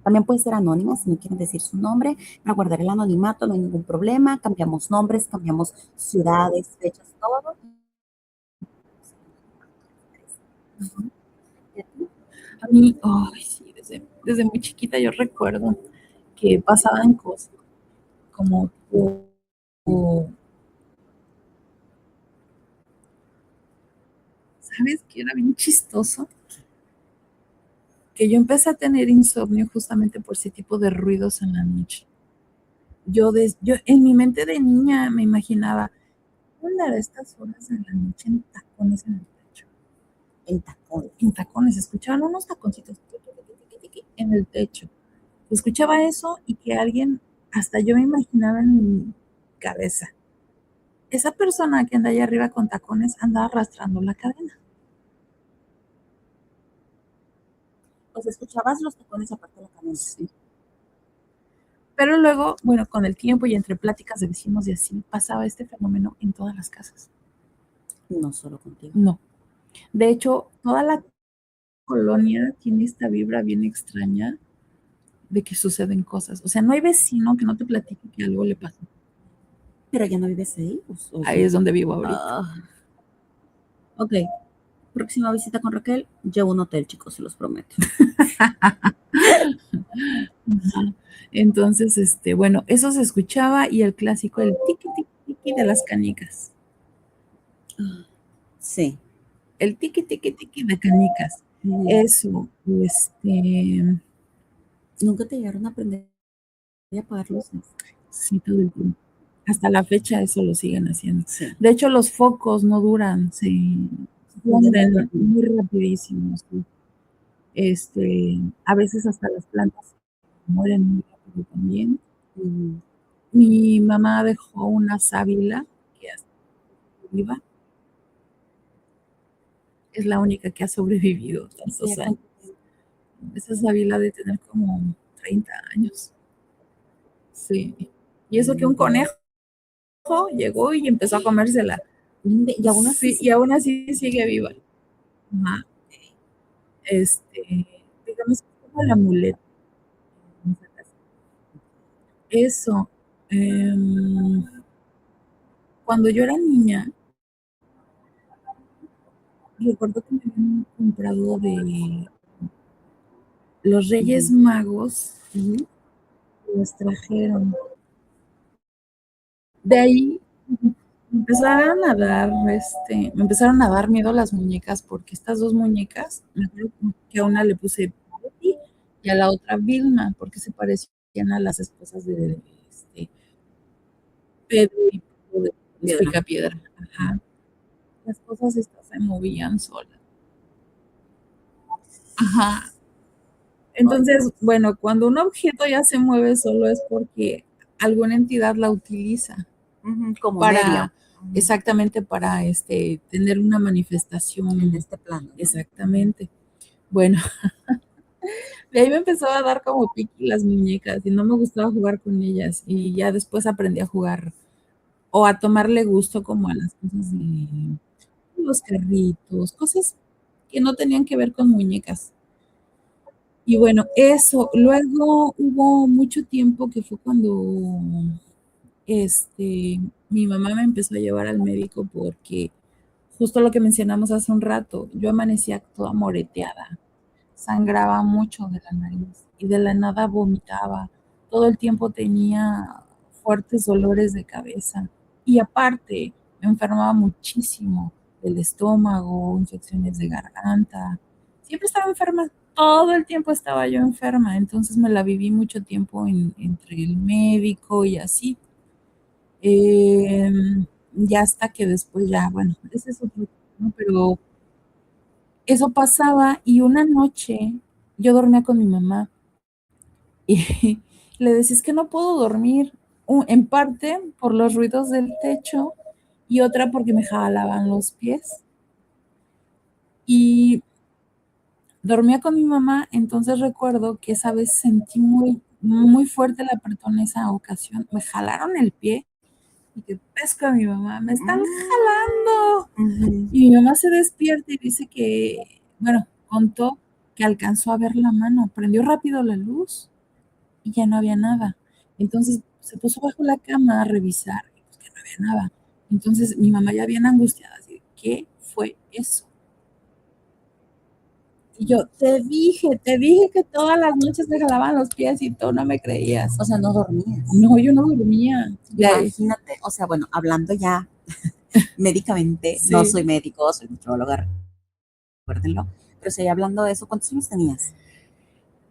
También puede ser anónima si no quieren decir su nombre, para guardar el anonimato, no hay ningún problema. Cambiamos nombres, cambiamos ciudades, fechas, todo. A mí, ay, sí, desde muy chiquita yo recuerdo. que pasaban cosas como ¿sabes qué era bien chistoso? Que yo empecé a tener insomnio justamente por ese tipo de ruidos en la noche. Yo en mi mente de niña me imaginaba, ¿dónde a estas horas de la noche en tacones en el techo? En tacones, escuchaban unos taconcitos en el techo. Escuchaba eso y que alguien, hasta yo me imaginaba en mi cabeza, esa persona que anda allá arriba con tacones anda arrastrando la cadena. O sea, escuchabas los tacones aparte de la camioneta. Sí. Pero luego, bueno, con el tiempo y entre pláticas de vecinos y así, pasaba este fenómeno en todas las casas. No solo contigo. No. De hecho, toda la colonia tiene esta vibra bien extraña de que suceden cosas. O sea, no hay vecino que no te platique que algo le pasó. Pero ya no vives ahí. ¿O Ahí sí? es donde vivo ahorita. Ok. Próxima visita con Raquel, llevo un hotel, chicos, se los prometo. Entonces, bueno, eso se escuchaba y el clásico, el tiqui, tiqui, tiqui de las canicas. Sí. El tiqui, tiqui, tiqui de canicas. Eso, ¿Nunca te llegaron a aprender a apagar luces? Sí, todo el tiempo. Hasta la fecha eso lo siguen haciendo. Sí. De hecho, los focos no duran, se funden muy rapidísimo. Sí. A veces hasta las plantas mueren muy rápido también. Mi mamá dejó una sábila que hasta viva. Es la única que ha sobrevivido tantos años. Esa sábila de tener como 30 años. Sí. Y eso que un conejo llegó y empezó a comérsela. Y aún así, sí, y aún así sigue viva. Ajá. Digamos que es como el amuleto. Eso. Cuando yo era niña, recuerdo que me habían comprado de los Reyes Magos, los trajeron. De ahí me empezaron a dar miedo las muñecas, porque estas dos muñecas, me acuerdo que a una le puse Betty y a la otra Vilma, porque se parecían a las esposas de Pedro y Pablo de Picapiedra. Ajá. Las cosas estas se movían solas. Ajá. Entonces, bueno, cuando un objeto ya se mueve solo es porque alguna entidad la utiliza como para medio. exactamente para tener una manifestación En este plano. Exactamente. Bueno, de ahí me empezó a dar como piqui las muñecas y no me gustaba jugar con ellas y ya después aprendí a jugar o a tomarle gusto como a las cosas de los carritos, cosas que no tenían que ver con muñecas. Y bueno, eso. Luego hubo mucho tiempo que fue cuando mi mamá me empezó a llevar al médico porque justo lo que mencionamos hace un rato, yo amanecía toda moreteada, sangraba mucho de la nariz y de la nada vomitaba. Todo el tiempo tenía fuertes dolores de cabeza y aparte me enfermaba muchísimo del estómago, infecciones de garganta. Siempre estaba enferma, todo el tiempo estaba yo enferma, entonces me la viví mucho tiempo entre el médico y así. Ya hasta que después ya, bueno, ese es otro tema, ¿no? Pero eso pasaba y una noche yo dormía con mi mamá y le decía, es que no puedo dormir, en parte por los ruidos del techo y otra porque me jalaban los pies. Y dormía con mi mamá, entonces recuerdo que esa vez sentí muy, muy fuerte el apretón en esa ocasión. Me jalaron el pie y que pesco a mi mamá, me están jalando. Y mi mamá se despierta y dice que, bueno, contó que alcanzó a ver la mano, prendió rápido la luz y ya no había nada. Entonces se puso bajo la cama a revisar y pues que no había nada. Entonces mi mamá ya bien angustiada, así, ¿qué fue eso? Y yo, te dije que todas las noches me jalaban los pies y tú no me creías. O sea, no dormías. No, yo no dormía. Imagínate, o sea, bueno, hablando ya médicamente, Sí. no soy médico, soy nutrióloga, recuérdenlo, pero si hablando de eso, ¿cuántos años tenías?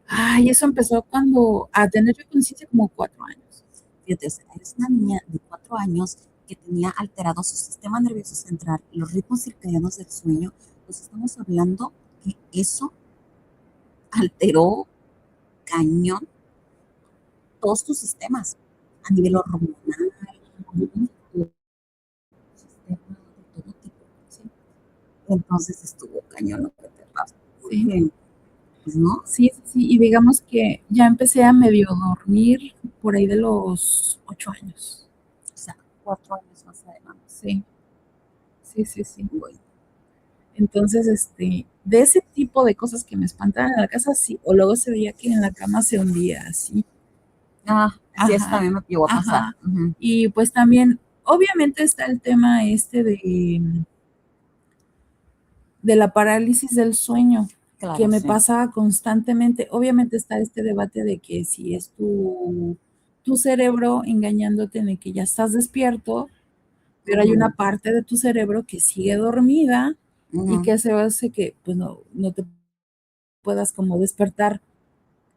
Ay, eso empezó cuando a tener yo conciencia como 4 años. Fíjate, o sea, eres una niña de 4 años que tenía alterado su sistema nervioso central, los ritmos circadianos del sueño. Pues estamos hablando que eso alteró cañón todos tus sistemas a nivel hormonal, tu sistema de todo tipo. ¿Sí? Entonces estuvo cañón lo que te pasó. Sí. Pues, ¿no? Sí, y digamos que ya empecé a medio dormir por ahí de los 8 años. O sea, 4 años más adelante. Sí. Bueno. Entonces, de ese tipo de cosas que me espantaban en la casa, sí, o luego se veía que en la cama se hundía, así. Sí, eso también me llegó a pasar. Y pues también, obviamente está el tema de la parálisis del sueño, claro, que me pasa constantemente. Obviamente está este debate de que si es tu cerebro engañándote de que ya estás despierto, pero hay una parte de tu cerebro que sigue dormida y que se hace que pues no te puedas como despertar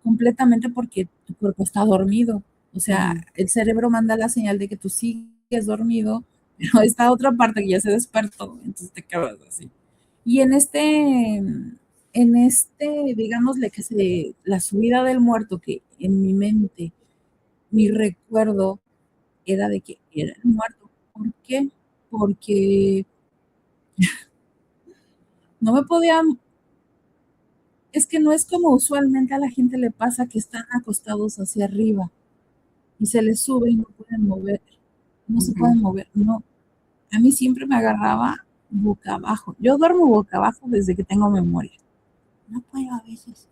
completamente porque tu cuerpo está dormido. O sea, el cerebro manda la señal de que tú sigues dormido, pero esta otra parte que ya se despertó, entonces te quedas así. Y digámosle que la subida del muerto, que en mi mente, mi recuerdo era de que era el muerto. ¿Por qué? Porque no me podían, es que no es como usualmente a la gente le pasa que están acostados hacia arriba y se les sube y no pueden mover, no se pueden mover, no. A mí siempre me agarraba boca abajo. Yo duermo boca abajo desde que tengo memoria. No puedo a veces.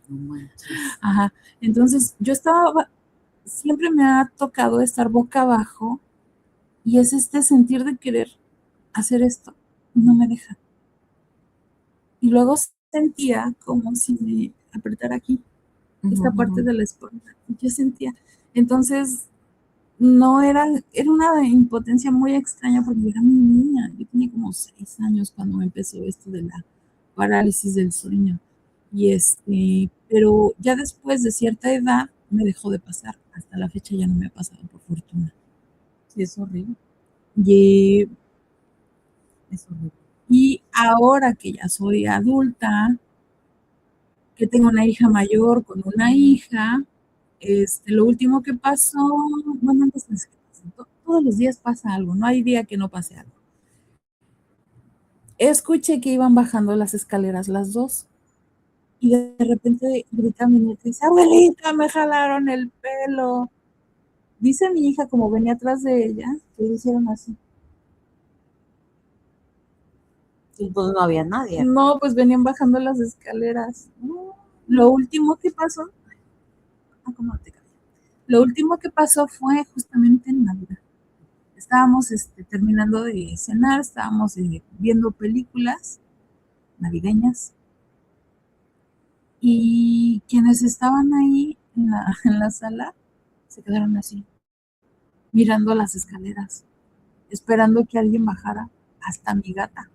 No manches. Ajá. Entonces, siempre me ha tocado estar boca abajo y es sentir de querer hacer esto y no me deja. Y luego sentía como si me apretara aquí, esta parte de la espalda. Y yo sentía. Entonces, no era una impotencia muy extraña porque yo era muy niña. Yo tenía como 6 años cuando me empezó esto de la parálisis del sueño. Pero ya después de cierta edad me dejó de pasar. Hasta la fecha ya no me ha pasado, por fortuna. Sí, es horrible. Y ahora que ya soy adulta, que tengo una hija mayor con una hija, lo último que pasó, bueno, antes de que pasó, todos los días pasa algo, no hay día que no pase algo. Escuché que iban bajando las escaleras las dos y de repente grita mi nieta y dice, abuelita, me jalaron el pelo. Dice mi hija, como venía atrás de ella, que le hicieron así. Y pues no había nadie. No, pues venían bajando las escaleras. Lo último que pasó, lo último que pasó fue justamente en Navidad. Estábamos terminando de cenar, estábamos viendo películas navideñas y quienes estaban ahí en la sala se quedaron así, mirando las escaleras, esperando que alguien bajara. Hasta mi gata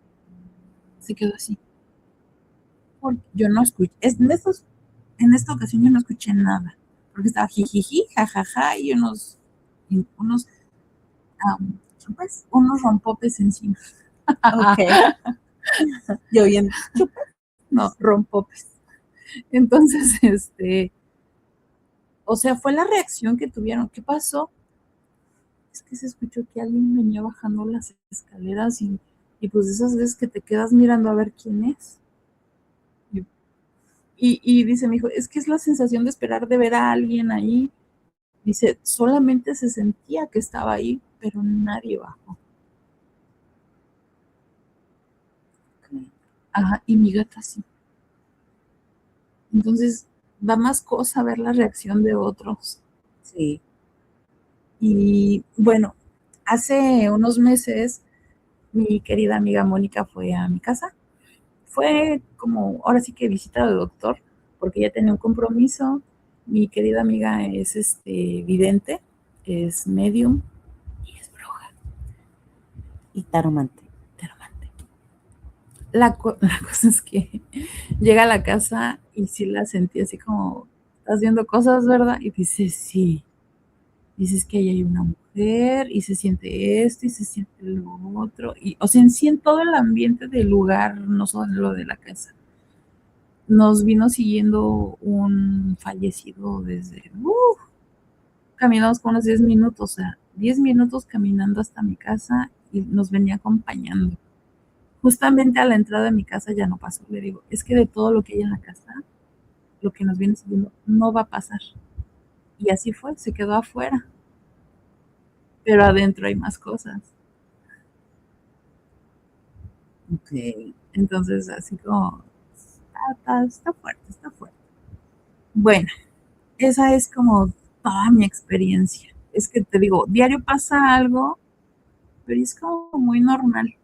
se quedó así. Porque yo no escuché, en esta ocasión yo no escuché nada, porque estaba jijiji, jajaja y pues, unos rompopes encima. Ok. Yo bien, no, rompopes. Entonces, o sea, fue la reacción que tuvieron. ¿Qué pasó? Es que se escuchó que alguien venía bajando las escaleras y pues esas veces que te quedas mirando a ver quién es. Y dice mi hijo, es que es la sensación de esperar de ver a alguien ahí. Dice, solamente se sentía que estaba ahí, pero nadie bajó. Ajá, y mi gata sí. Entonces, da más cosa ver la reacción de otros. Sí. Y bueno, hace unos meses mi querida amiga Mónica fue a mi casa fue como, ahora sí que visita al doctor, porque ella tenía un compromiso. Mi querida amiga es vidente, es medium y es bruja. Y taromante. La cosa es que llega a la casa y sí la sentí así como, estás viendo cosas, ¿verdad? Y dice, sí. Dices que ahí hay una mujer y se siente esto y se siente lo otro. Y, o sea, en sí en todo el ambiente del lugar, no solo lo de la casa. Nos vino siguiendo un fallecido desde, caminamos con unos 10 minutos, o sea, 10 minutos caminando hasta mi casa y nos venía acompañando. Justamente a la entrada de mi casa ya no pasó. Le digo, es que de todo lo que hay en la casa, lo que nos viene siguiendo no va a pasar. Y así fue, se quedó afuera. Pero adentro hay más cosas. Ok. Entonces, así como, está fuerte, está fuerte. Bueno, esa es como toda mi experiencia. Es que te digo, diario pasa algo, pero es como muy normal.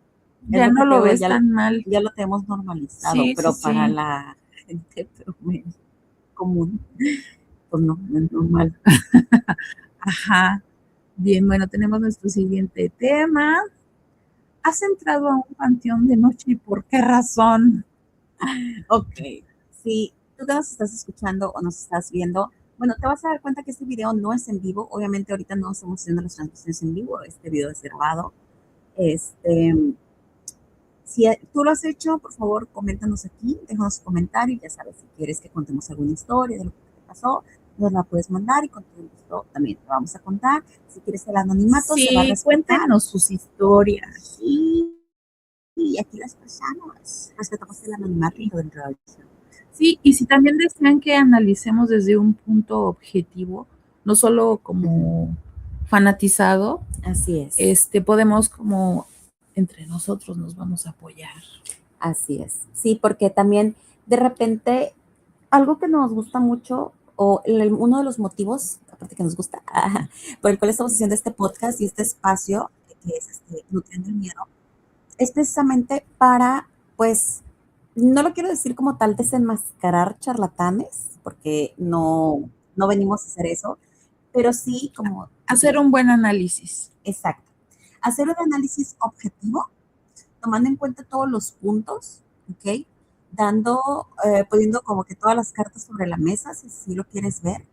Es Ya lo que no te lo digo, ves tan mal. ya lo tenemos normalizado, Sí, sí, pero para sí. la gente promedio común, pues no es normal. Ajá. Bien, bueno, tenemos nuestro siguiente tema. ¿Has entrado a un panteón de noche y por qué razón? Ok, si tú que nos estás escuchando o nos estás viendo, bueno, te vas a dar cuenta que este video no es en vivo. Obviamente ahorita no estamos haciendo las transmisiones en vivo, este video es grabado. Este, si tú lo has hecho, por favor, coméntanos aquí, déjanos un comentario, ya sabes, si quieres que contemos alguna historia de lo que te pasó, nos la puedes mandar y con todo gusto también te vamos a contar. Si quieres el anonimato, se va a Sí, respetar. cuéntenos sus historias. Y aquí las personas respetamos el anonimato y todo el rollo. Sí, y si también desean que analicemos desde un punto objetivo, no solo como fanatizado, Así es. podemos como entre nosotros nos vamos a apoyar. Así es. Sí, porque también de repente algo que nos gusta mucho o uno de los motivos, aparte que nos gusta, por el cual estamos haciendo este podcast y este espacio, que es Nutriendo el Miedo, es precisamente para, pues, no lo quiero decir como tal desenmascarar charlatanes, porque no venimos a hacer eso, pero sí como, Hacer un buen análisis. exacto, hacer un análisis objetivo tomando en cuenta todos los puntos, ¿ok? Poniendo como que todas las cartas sobre la mesa, si lo quieres ver,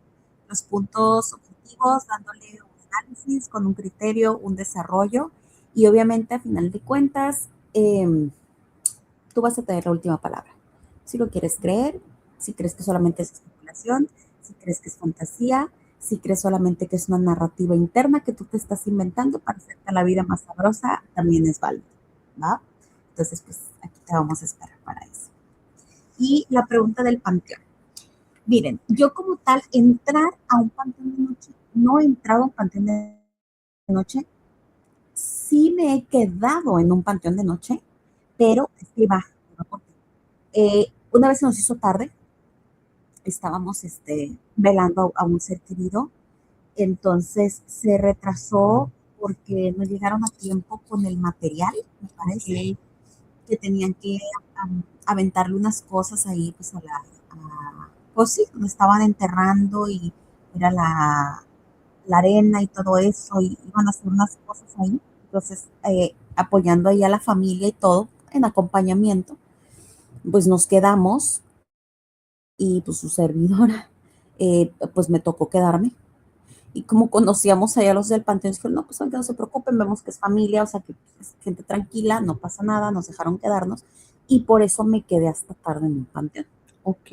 los puntos objetivos, dándole un análisis con un criterio, un desarrollo, y obviamente a final de cuentas, tú vas a tener la última palabra. Si lo quieres creer, si crees que solamente es especulación, si crees que es fantasía, si crees solamente que es una narrativa interna que tú te estás inventando para hacerte la vida más sabrosa, también es válido, ¿va? Entonces, pues aquí te vamos a esperar para eso. Y la pregunta del panteón. Miren, yo como tal, entrar a un panteón de noche, no he entrado a un panteón de noche, sí me he quedado en un panteón de noche, pero es que va porque una vez se nos hizo tarde, estábamos velando a un ser querido, entonces se retrasó porque no llegaron a tiempo con el material, me parece, que tenían que aventarle unas cosas ahí, pues pues sí, donde estaban enterrando y era la arena y todo eso, y iban a hacer unas cosas ahí, entonces apoyando ahí a la familia y todo, en acompañamiento, pues nos quedamos y pues su servidora, pues me tocó quedarme. Y como conocíamos allá los del panteón, dijeron, no, pues aunque no se preocupen, vemos que es familia, o sea, que es gente tranquila, no pasa nada, nos dejaron quedarnos. Y por eso me quedé hasta tarde en un panteón. Ok.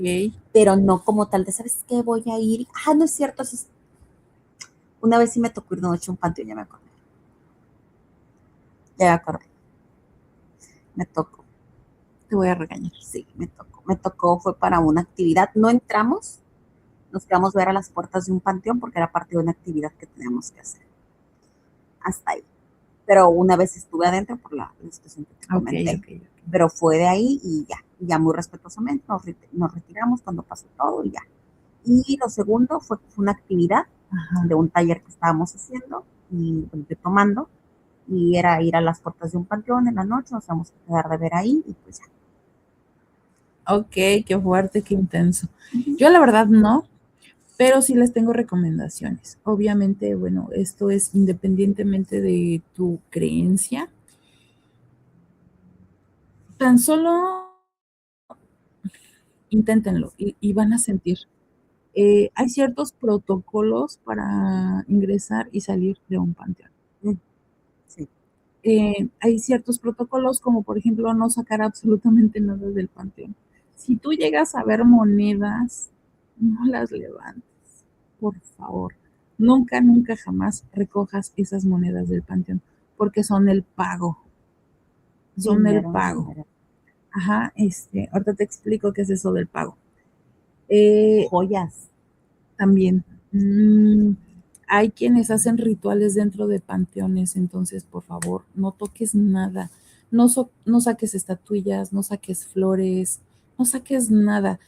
Pero no como tal de, ¿sabes qué? Voy a ir. Ah, no es cierto. Una vez sí me tocó ir de noche a un panteón, ya me acordé. Ya me acordé. Me tocó. Te voy a regañar. Sí, me tocó. Me tocó, fue para una actividad. No entramos, nos quedamos a ver a las puertas de un panteón porque era parte de una actividad que teníamos que hacer. Hasta ahí. Pero una vez estuve adentro por la situación que te comenté. Okay. Pero fue de ahí y ya muy respetuosamente nos retiramos cuando pasó todo y ya. Y lo segundo fue una actividad de un taller que estábamos haciendo y tomando, y era ir a las puertas de un panteón en la noche, nos vamos a quedar de ver ahí y pues ya. Ok, qué fuerte, qué intenso. Yo la verdad no, pero sí les tengo recomendaciones. Obviamente, bueno, esto es independientemente de tu creencia. Tan solo inténtenlo y van a sentir. Hay ciertos protocolos para ingresar y salir de un panteón. Mm, sí. Hay ciertos protocolos, como por ejemplo no sacar absolutamente nada del panteón. Si tú llegas a ver monedas, no las levantes, por favor. Nunca, nunca, jamás recojas esas monedas del panteón, porque son el pago, son el Dinero en pago. general. Ajá, ahorita te explico qué es eso del pago. Joyas. También, mm, hay quienes hacen rituales dentro de panteones, entonces por favor, no toques nada, no saques estatuillas, no saques flores, no saques nada.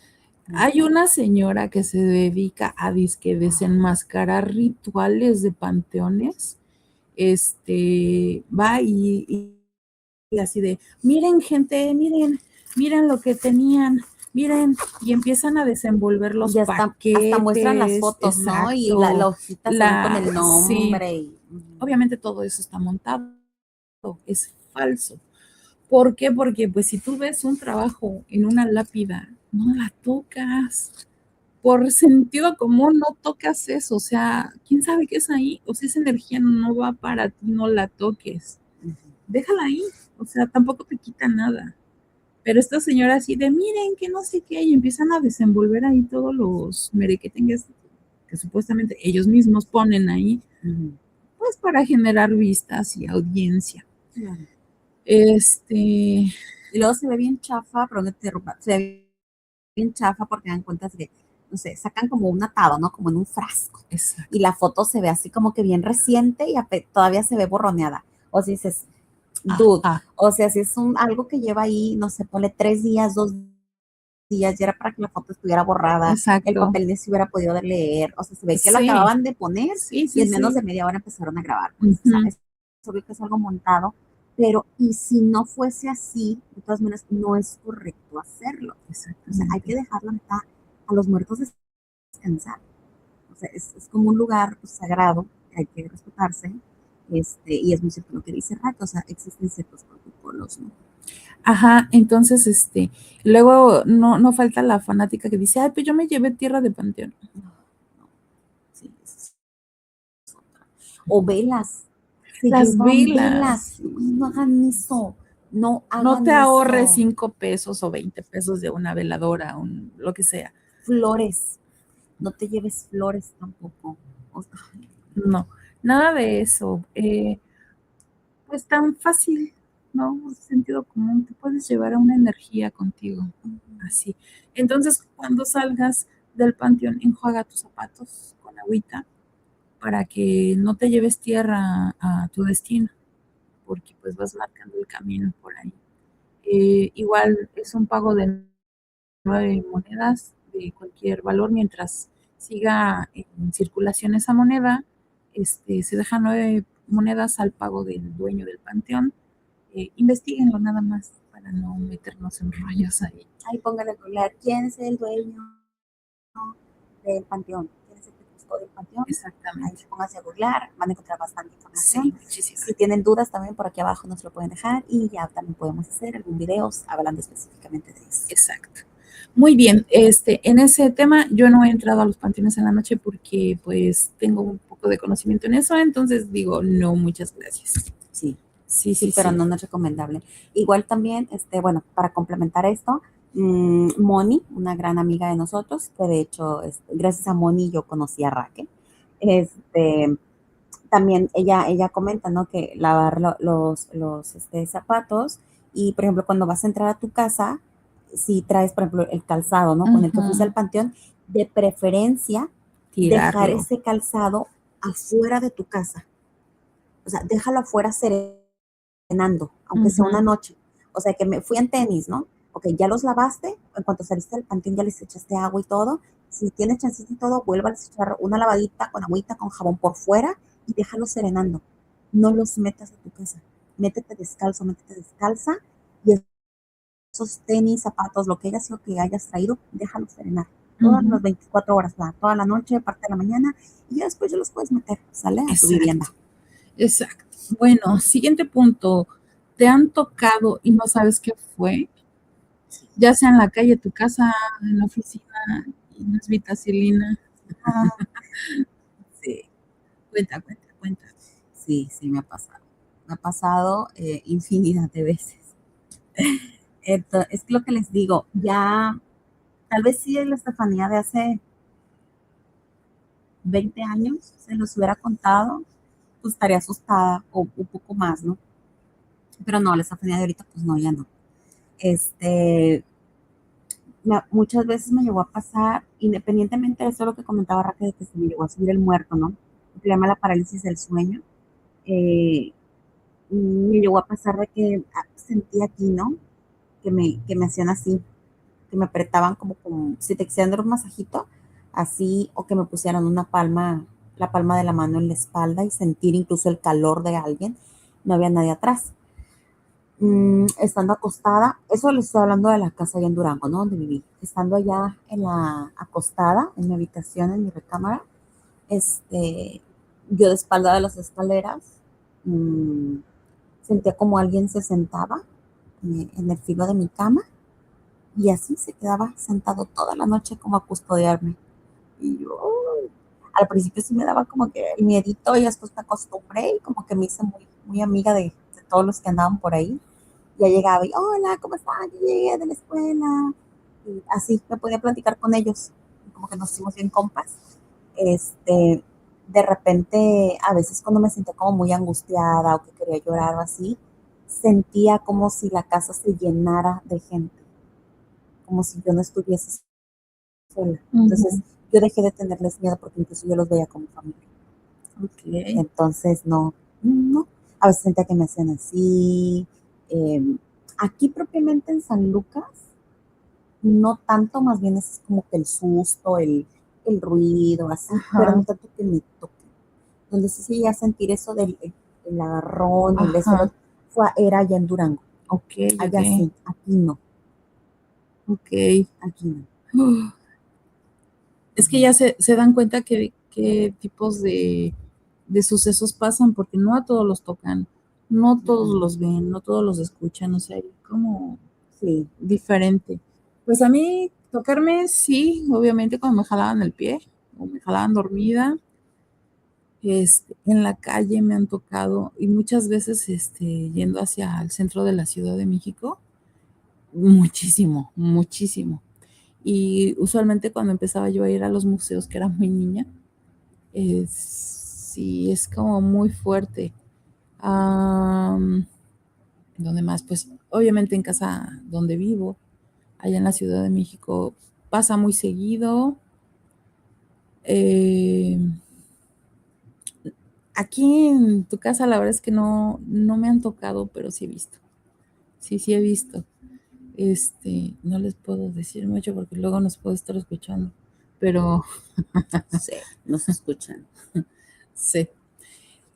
Hay una señora que se dedica a disque desenmascarar rituales de panteones, va y así de, miren gente, miren lo que tenían, miren, y empiezan a desenvolver los Y hasta muestran las paquetes, fotos, ¿no? Y la exacto, hojita según con el sí, nombre. obviamente todo eso está montado, es falso. ¿Por qué? Porque pues si tú ves un trabajo en una lápida, no la tocas. Por sentido común no tocas eso, o sea, ¿quién sabe qué es ahí? O si esa energía no va para ti, no la toques. Déjala ahí, o sea, tampoco te quita nada. Pero esta señora así de, miren, que no sé qué, y empiezan a desenvolver ahí todos los merequetengues que supuestamente ellos mismos ponen ahí, pues para generar vistas y audiencia. Claro. Este, Y luego se ve bien chafa, pero no te interrumpa, se ve bien chafa porque dan cuenta de que, no sé, sacan como un atado, ¿no? Como en un frasco. exacto. Y la foto se ve así como que bien reciente y todavía se ve borroneada. O si dices, dude, o sea, si es algo que lleva ahí, no sé, ponle 3 días, 2 días, ya era para que la foto estuviera borrada, Exacto. el papel no se hubiera podido leer, o sea, se ve que lo Sí. acababan de poner Sí, y en sí, menos sí. de media hora empezaron a grabar, pues, o sea, es obvio que es algo montado, pero y si no fuese así, de todas maneras, no es correcto hacerlo. O sea, hay que dejar la neta a los muertos descansar. O sea, es como un lugar pues, sagrado que hay que respetarse, y es muy cierto lo que dice Rato, o sea, existen ciertos protocolos, ¿no? Ajá, entonces, luego no falta la fanática que dice, ay, pues yo me llevé tierra de panteón. No, no, sí, es otra. O velas, se Las llevan velas. velas, no hagan eso, no No te hagan ahorres eso. 5 pesos o 20 pesos de una veladora, lo que sea. Flores, no te lleves flores tampoco. O sea, No, nada de eso. Pues tan fácil, ¿no? Sentido común, te puedes llevar a una energía contigo, así. Entonces, cuando salgas del panteón, enjuaga tus zapatos con agüita para que no te lleves tierra a tu destino, porque pues vas marcando el camino por ahí. Igual es un pago de 9 monedas de cualquier valor mientras siga en circulación esa moneda. Se deja 9 monedas al pago del dueño del panteón. Investíguenlo nada más para no meternos en rollos ahí. ahí póngale a googlear quién es el dueño del panteón, quién es el que custodia del panteón. Ahí Exactamente. pónganse a googlear, van a encontrar bastante información. Sí, muchísimas. Si tienen dudas también por aquí abajo nos lo pueden dejar y ya también podemos hacer algún video hablando específicamente de eso. Exacto. Muy bien, en ese tema yo no he entrado a los panteones en la noche porque pues tengo un poco de conocimiento en eso, entonces digo, no, muchas gracias. Sí, Sí, sí, sí, pero sí. no es recomendable. Igual también, bueno, para complementar esto, Moni, una gran amiga de nosotros, que de hecho, gracias a Moni yo conocí a Raquel, también ella comenta, ¿no? Que lavar los zapatos y, por ejemplo, cuando vas a entrar a tu casa, si traes, por ejemplo, el calzado, ¿no? Con el que fuiste al panteón, de preferencia, dejar Tirarlo. ese calzado afuera de tu casa. O sea, déjalo afuera serenando, aunque sea una noche. O sea, que me fui en tenis, ¿no? Ok, ya los lavaste, en cuanto saliste del panteón ya les echaste agua y todo. Si tienes chancita y todo, vuelvas a echar una lavadita con agüita, con jabón por fuera y déjalos serenando. No los metas a tu casa. Métete descalzo, métete descalza y esos tenis, zapatos, lo que haya sido que hayas traído, déjalo serenar. Todas las 24 horas, toda la noche, parte de la mañana, y ya después ya los puedes meter, sale a tu vivienda. Exacto. Bueno, siguiente punto. ¿Te han tocado y no sabes qué fue? Ya sea en la calle, tu casa, en la oficina, y no es vitacilina. Sí. Cuenta. Sí, me ha pasado. Me ha pasado infinidad de veces. Entonces, es lo que les digo, ya, tal vez sí la Estefanía de hace 20 años se los hubiera contado, pues estaría asustada o un poco más, ¿no? Pero no, la Estefanía de ahorita, pues no, ya no. Este, muchas veces me llegó a pasar, independientemente de eso lo que comentaba Raquel, de que se me llegó a subir el muerto, ¿no? Lo que llama la parálisis del sueño. Eh, Me llegó a pasar de que sentía aquí, ¿no? Que me hacían así, que me apretaban como si te quisieran dar un masajito, así, o que me pusieran la palma de la mano en la espalda y sentir incluso el calor de alguien. No había nadie atrás. Estando acostada, eso les estoy hablando de la casa allá en Durango, ¿no? Donde viví. Estando allá acostada, en mi habitación, en mi recámara, yo de espalda de las escaleras, mmm, sentía como alguien se sentaba en el filo de mi cama y así se quedaba sentado toda la noche como a custodiarme. Y yo, al principio sí me daba como que el miedito y después me acostumbré y como que me hice muy amiga de todos los que andaban por ahí. Ya llegaba y, hola, ¿cómo están? Yo llegué de la escuela. Y así me podía platicar con ellos, como que nos hicimos bien compas. Este, de repente, a veces cuando me sentía como muy angustiada o que quería llorar o así, sentía como si la casa se llenara de gente, como si yo no estuviese sola. Entonces, yo dejé de tenerles miedo porque incluso yo los veía como familia. Entonces, no. A veces sentía que me hacían así. Aquí propiamente en San Lucas, no tanto, más bien es como que el susto, el ruido, así, pero no tanto que me toque. Donde sí se llega a sentir eso del el agarrón, el eso, era allá en Durango. Allá sí, aquí no. Aquí no. Es que ya se dan cuenta qué tipos de sucesos pasan, porque no a todos los tocan, no todos los ven, no todos los escuchan, o sea, hay como diferente. Pues a mí tocarme, sí, obviamente cuando me jalaban el pie o me jalaban dormida, en la calle me han tocado y muchas veces yendo hacia el centro de la Ciudad de México, muchísimo. Y usualmente cuando empezaba yo a ir a los museos, que era muy niña, sí, es como muy fuerte. ¿Dónde más? Pues obviamente en casa donde vivo, allá en la Ciudad de México, pasa muy seguido. Aquí en tu casa la verdad es que no me han tocado, pero sí he visto. Sí he visto. No les puedo decir mucho porque luego nos puedo estar escuchando, pero sí, nos escuchan. Sí.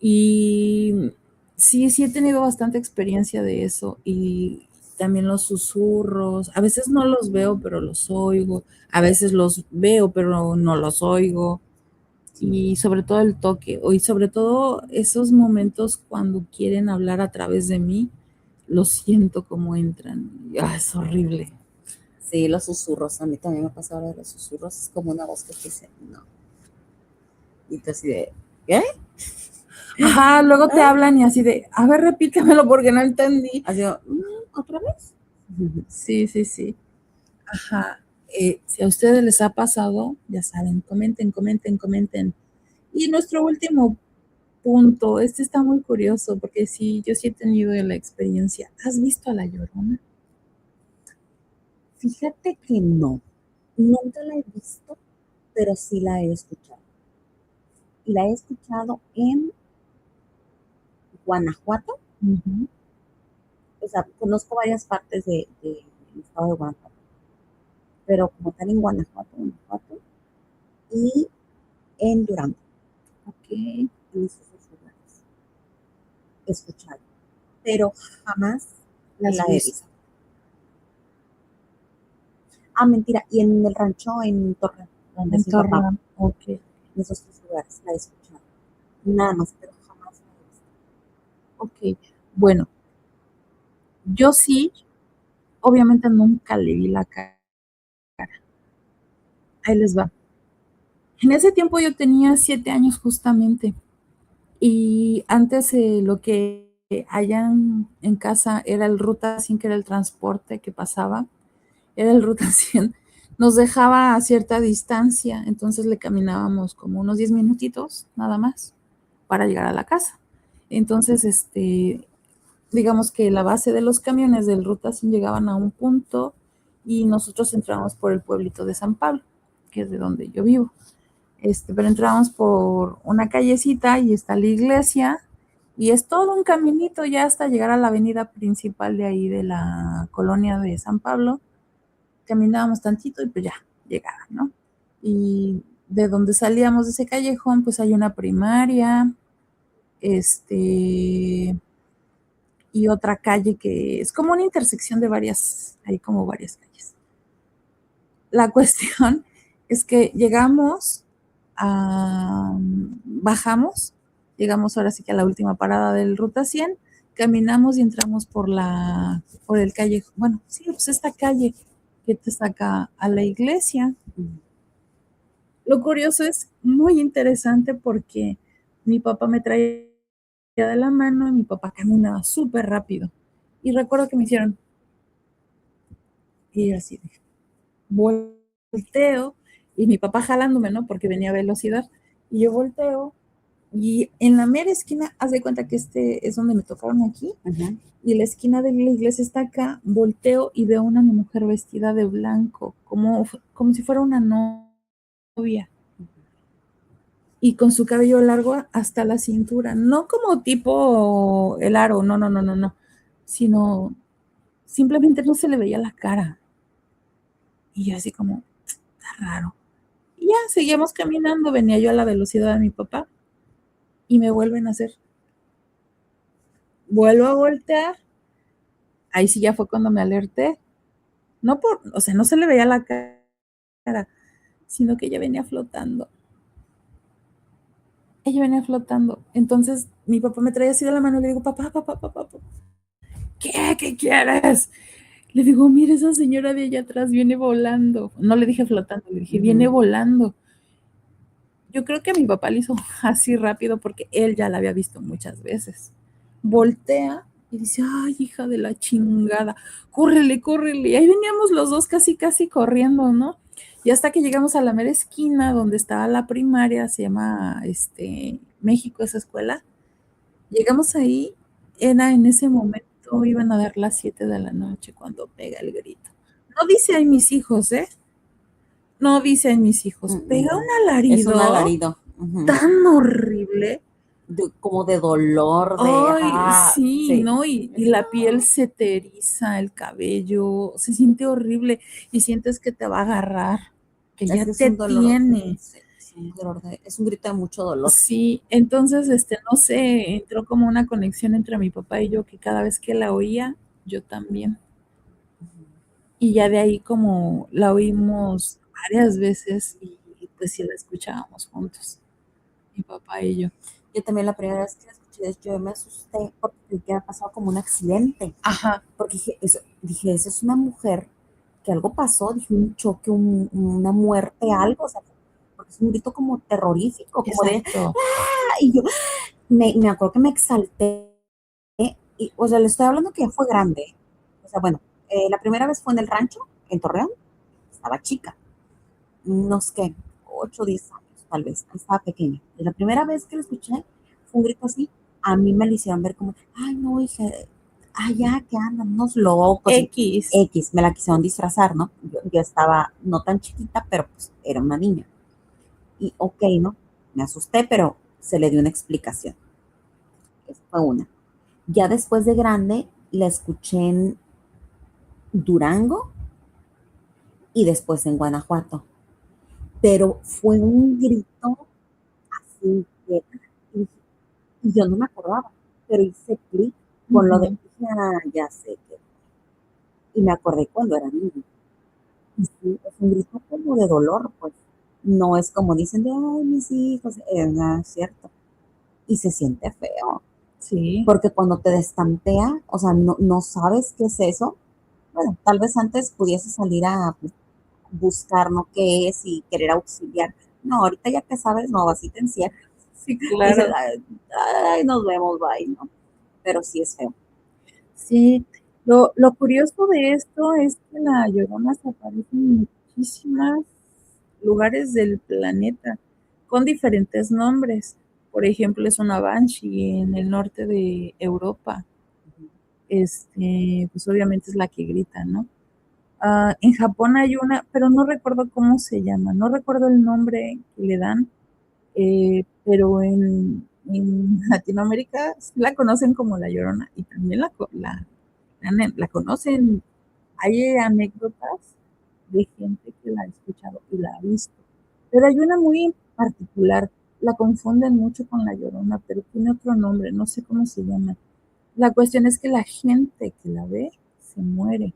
Y sí he tenido bastante experiencia de eso y también los susurros. A veces no los veo, pero los oigo. A veces los veo, pero no los oigo. Y sobre todo el toque, y sobre todo esos momentos cuando quieren hablar a través de mí, lo siento como entran. Es horrible. Sí, los susurros, a mí también me ha pasado de los susurros, es como una voz que te dice, no. Y tú así de, ¿qué? Ajá, luego te hablan y así de, a ver, repítemelo porque no entendí. Así, ¿otra vez? Sí. Ajá. Si a ustedes les ha pasado, ya saben, comenten. Y nuestro último punto, este está muy curioso porque sí, yo sí he tenido la experiencia. ¿Has visto a La Llorona? Fíjate que no, nunca la he visto, pero sí la he escuchado. Y la he escuchado en Guanajuato. O sea, conozco varias partes del estado de Guanajuato, pero como tal en Guanajuato y en Durango. En esos dos lugares he escuchado, pero jamás la he visto. Mentira, y en el rancho en Torreón, donde En es mi papá, Torreón, ok, en esos tres lugares la he escuchado. Nada más, pero jamás la he visto. ok. Bueno, yo sí, obviamente nunca le vi la cara. Ahí les va. En ese tiempo yo tenía 7 años justamente. Y antes lo que allá en casa era el Ruta 100, que era el transporte que pasaba, era el Ruta 100, nos dejaba a cierta distancia, entonces le caminábamos como unos 10 minutitos nada más para llegar a la casa. Entonces, digamos que la base de los camiones del Ruta 100 llegaban a un punto y nosotros entrábamos por el pueblito de San Pablo, que es de donde yo vivo. Pero entramos por una callecita y está la iglesia y es todo un caminito ya hasta llegar a la avenida principal de ahí de la colonia de San Pablo. Caminábamos tantito y pues ya llegaba, ¿no? Y de donde salíamos de ese callejón, pues hay una primaria, y otra calle que es como una intersección de varias, hay como varias calles. La cuestión es que bajamos, llegamos ahora sí que a la última parada del Ruta 100, caminamos y entramos por el calle, bueno, sí, pues esta calle que te saca a la iglesia. Lo curioso es muy interesante porque mi papá me traía de la mano y mi papá caminaba súper rápido. Y recuerdo que me hicieron, y así de, volteo y mi papá jalándome, ¿no? Porque venía a velocidad. Y yo volteo y en la mera esquina, haz de cuenta que este es donde me tocaron aquí. Uh-huh. Y la esquina de la iglesia está acá, volteo y veo una mujer vestida de blanco, como si fuera una novia. Y con su cabello largo hasta la cintura, no como tipo el aro, no, no, no, no, no, sino simplemente no se le veía la cara. Y yo así como, está raro. Y ya seguíamos caminando, venía yo a la velocidad de mi papá y me vuelven a hacer. Vuelvo a voltear, ahí sí ya fue cuando me alerté. No o sea, no se le veía la cara, sino que ella venía flotando. Ella venía flotando. Entonces mi papá me traía así de la mano y le digo, papá, papá, papá, papá, ¿qué quieres? Le digo, mira, esa señora de allá atrás viene volando. No le dije flotando, le dije, viene volando. Yo creo que mi papá le hizo así rápido porque él ya la había visto muchas veces. Voltea y dice, ay, hija de la chingada, córrele, córrele. Y ahí veníamos los dos casi, casi corriendo, ¿no? Y hasta que llegamos a la mera esquina donde estaba la primaria, se llama México, esa escuela. Llegamos ahí, era en ese momento, iban a dar las 7 de la noche cuando pega el grito. No dice ahí mis hijos, ¿eh? No dice ahí mis hijos. Pega un Es un alarido alarido. Uh-huh. tan horrible. Como de dolor, Ay, sí, sí. ¿no? Y la piel se te eriza, el cabello, se siente horrible y sientes que te va a agarrar, que ya Es te un dolor, tiene. sí, es un grito de mucho dolor. Sí, entonces, no sé, entró como una conexión entre mi papá y yo que cada vez que la oía, yo también. Y ya de ahí como la oímos varias veces y pues sí la escuchábamos juntos, mi papá y yo. Yo también la primera vez que la escuché, yo me asusté porque creí que había pasado como un accidente. Ajá. Porque dije, esa es una mujer, que algo pasó, dije, un choque, una muerte, algo, o sea, porque es un grito como terrorífico, como Exacto. de, ¡ah! Y yo me acuerdo que me exalté, y, o sea, le estoy hablando que ya fue grande, o sea, bueno, la primera vez fue en el rancho, en Torreón, estaba chica, unos que 8 o 10 años, tal vez, estaba pequeña. Y la primera vez que lo escuché, fue un grito así, a mí me lo hicieron ver como, ay, no, hija, ya que andan unos locos. X, me la quisieron disfrazar, ¿no? Yo estaba no tan chiquita, pero pues era una niña. Y ok, ¿no? Me asusté, pero se le dio una explicación. Esa fue una. Ya después de grande, la escuché en Durango y después en Guanajuato. Pero fue un grito así que, y yo no me acordaba, pero hice clic con lo de, ya sé que, y me acordé cuando era niña. Y sí, es un grito como de dolor, pues. No es como dicen de, ay, mis hijos, no es cierto. Y se siente feo, Sí, porque cuando te destantea, o sea, no sabes qué es eso. Bueno, tal vez antes pudiese salir a buscar, ¿no? ¿Qué es? Y querer auxiliar. No, ahorita ya que sabes, no, así te encierras. sí, Dices, claro. ay, ay, nos vemos, bye, ¿no? Pero sí es feo. Sí, lo curioso de esto es que la Llorona se aparece en muchísimos lugares del planeta con diferentes nombres. Por ejemplo, es una Banshee en el norte de Europa. Pues obviamente es la que grita, ¿no? En Japón hay una, pero no recuerdo cómo se llama, no recuerdo el nombre que le dan, pero en Latinoamérica sí la conocen como la Llorona y también la conocen. Hay anécdotas de gente que la ha escuchado y la ha visto, pero hay una muy particular, la confunden mucho con la Llorona, pero tiene otro nombre, no sé cómo se llama. La cuestión es que la gente que la ve se muere,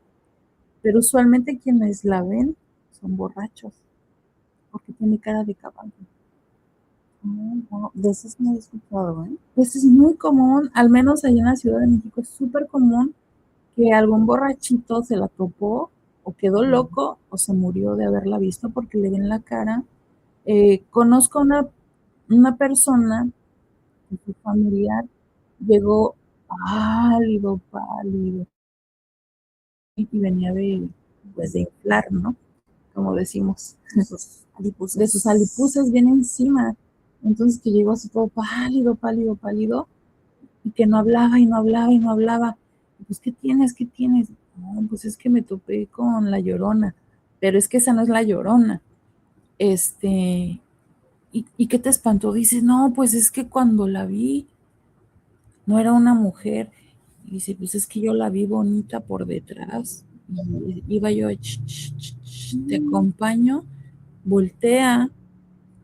pero usualmente quienes la ven son borrachos, porque tiene cara de caballo. Oh, wow, de eso sí me he escuchado, ¿eh? Pues es muy común, al menos allá en la Ciudad de México, es súper común que algún borrachito se la topó o quedó loco o se murió de haberla visto porque le ven la cara. Conozco una persona que su familiar llegó pálido, pálido, y venía pues de inflar, ¿no? Como decimos, de sus alipuses viene encima. Entonces que llegó así todo pálido, pálido, pálido, y que no hablaba y no hablaba y no hablaba. Pues, ¿qué tienes? ¿Qué tienes? No, pues es que me topé con la Llorona, pero es que esa no es la Llorona. ¿Y qué te espantó? Dice, no, pues es que cuando la vi, no era una mujer. Y dice, pues es que yo la vi bonita por detrás. Y iba yo, te acompaño, voltea,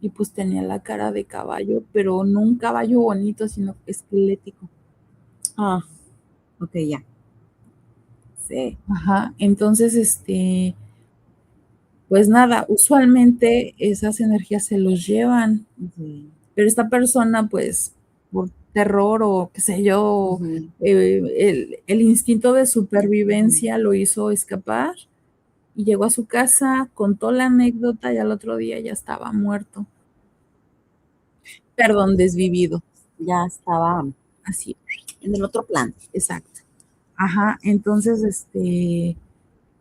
y pues tenía la cara de caballo, pero no un caballo bonito, sino esquelético. Ah, ok, ya. Sí. Ajá, entonces, pues nada, usualmente esas energías se los llevan, Sí. pero esta persona, pues, por terror o qué sé yo, Ujú. el instinto de supervivencia lo hizo escapar y llegó a su casa, contó la anécdota y al otro día ya estaba muerto. Perdón, desvivido. Ya estaba Así, en el otro plan. exacto. Ajá, entonces,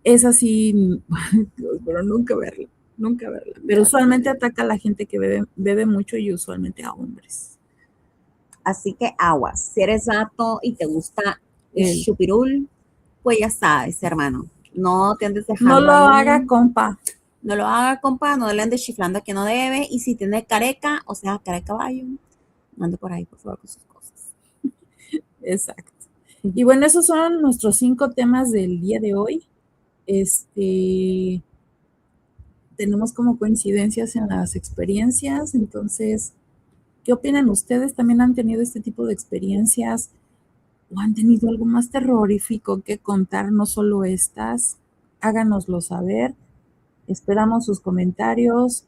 es así, pero nunca verla, nunca verla. Pero Ya usualmente sé. ataca a la gente que bebe mucho y usualmente a hombres. Así que aguas. Si eres vato y te gusta el El, chupirul, pues ya sabes, hermano. No te andes no dejando lo haga, ahí. compa. No lo haga, compa. No le andes chiflando a quien no debe. Y si tiene careca, o sea, cara de caballo, no ande por ahí, por favor, con sus cosas. Exacto. Y bueno, esos son nuestros 5 temas del día de hoy. Este, tenemos como coincidencias en las experiencias, entonces, ¿qué opinan ustedes? ¿También han tenido este tipo de experiencias o han tenido algo más terrorífico que contar, no solo estas? Háganoslo saber. Esperamos sus comentarios.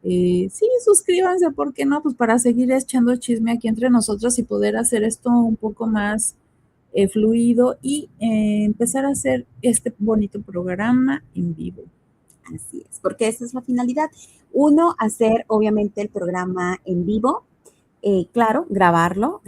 Sí, suscríbanse, ¿por qué no? Pues para seguir echando chisme aquí entre nosotros y poder hacer esto un poco más fluido y empezar a hacer este bonito programa en vivo. Así es, porque esa es la finalidad. Uno, hacer obviamente el programa en vivo. Claro, grabarlo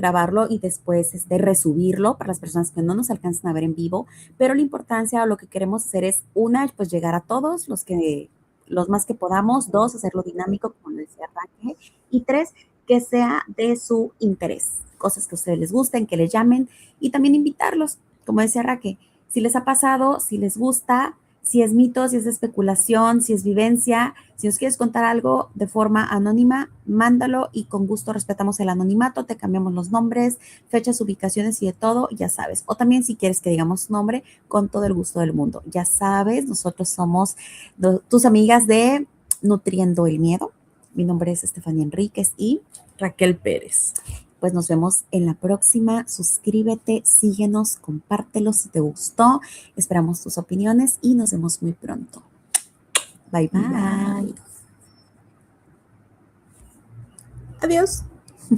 y después resubirlo para las personas que no nos alcanzan a ver en vivo, pero la importancia o lo que queremos hacer es, una, pues llegar a todos los más que podamos; dos, hacerlo dinámico, como lo decía Raquel; y tres, que sea de su interés, cosas que a ustedes les gusten, que les llamen, y también invitarlos, como decía Raquel, si les ha pasado, si les gusta, si es mito, si es especulación, si es vivencia, si nos quieres contar algo de forma anónima, mándalo y con gusto respetamos el anonimato, te cambiamos los nombres, fechas, ubicaciones y de todo, ya sabes. O también si quieres que digamos nombre, con todo el gusto del mundo. Ya sabes, nosotros somos tus amigas de Nutriendo el Miedo. Mi nombre es Estefanía Enríquez y Raquel Pérez. Pues nos vemos en la próxima. Suscríbete, síguenos, compártelo si te gustó. Esperamos tus opiniones y nos vemos muy pronto. Bye, bye. Adiós.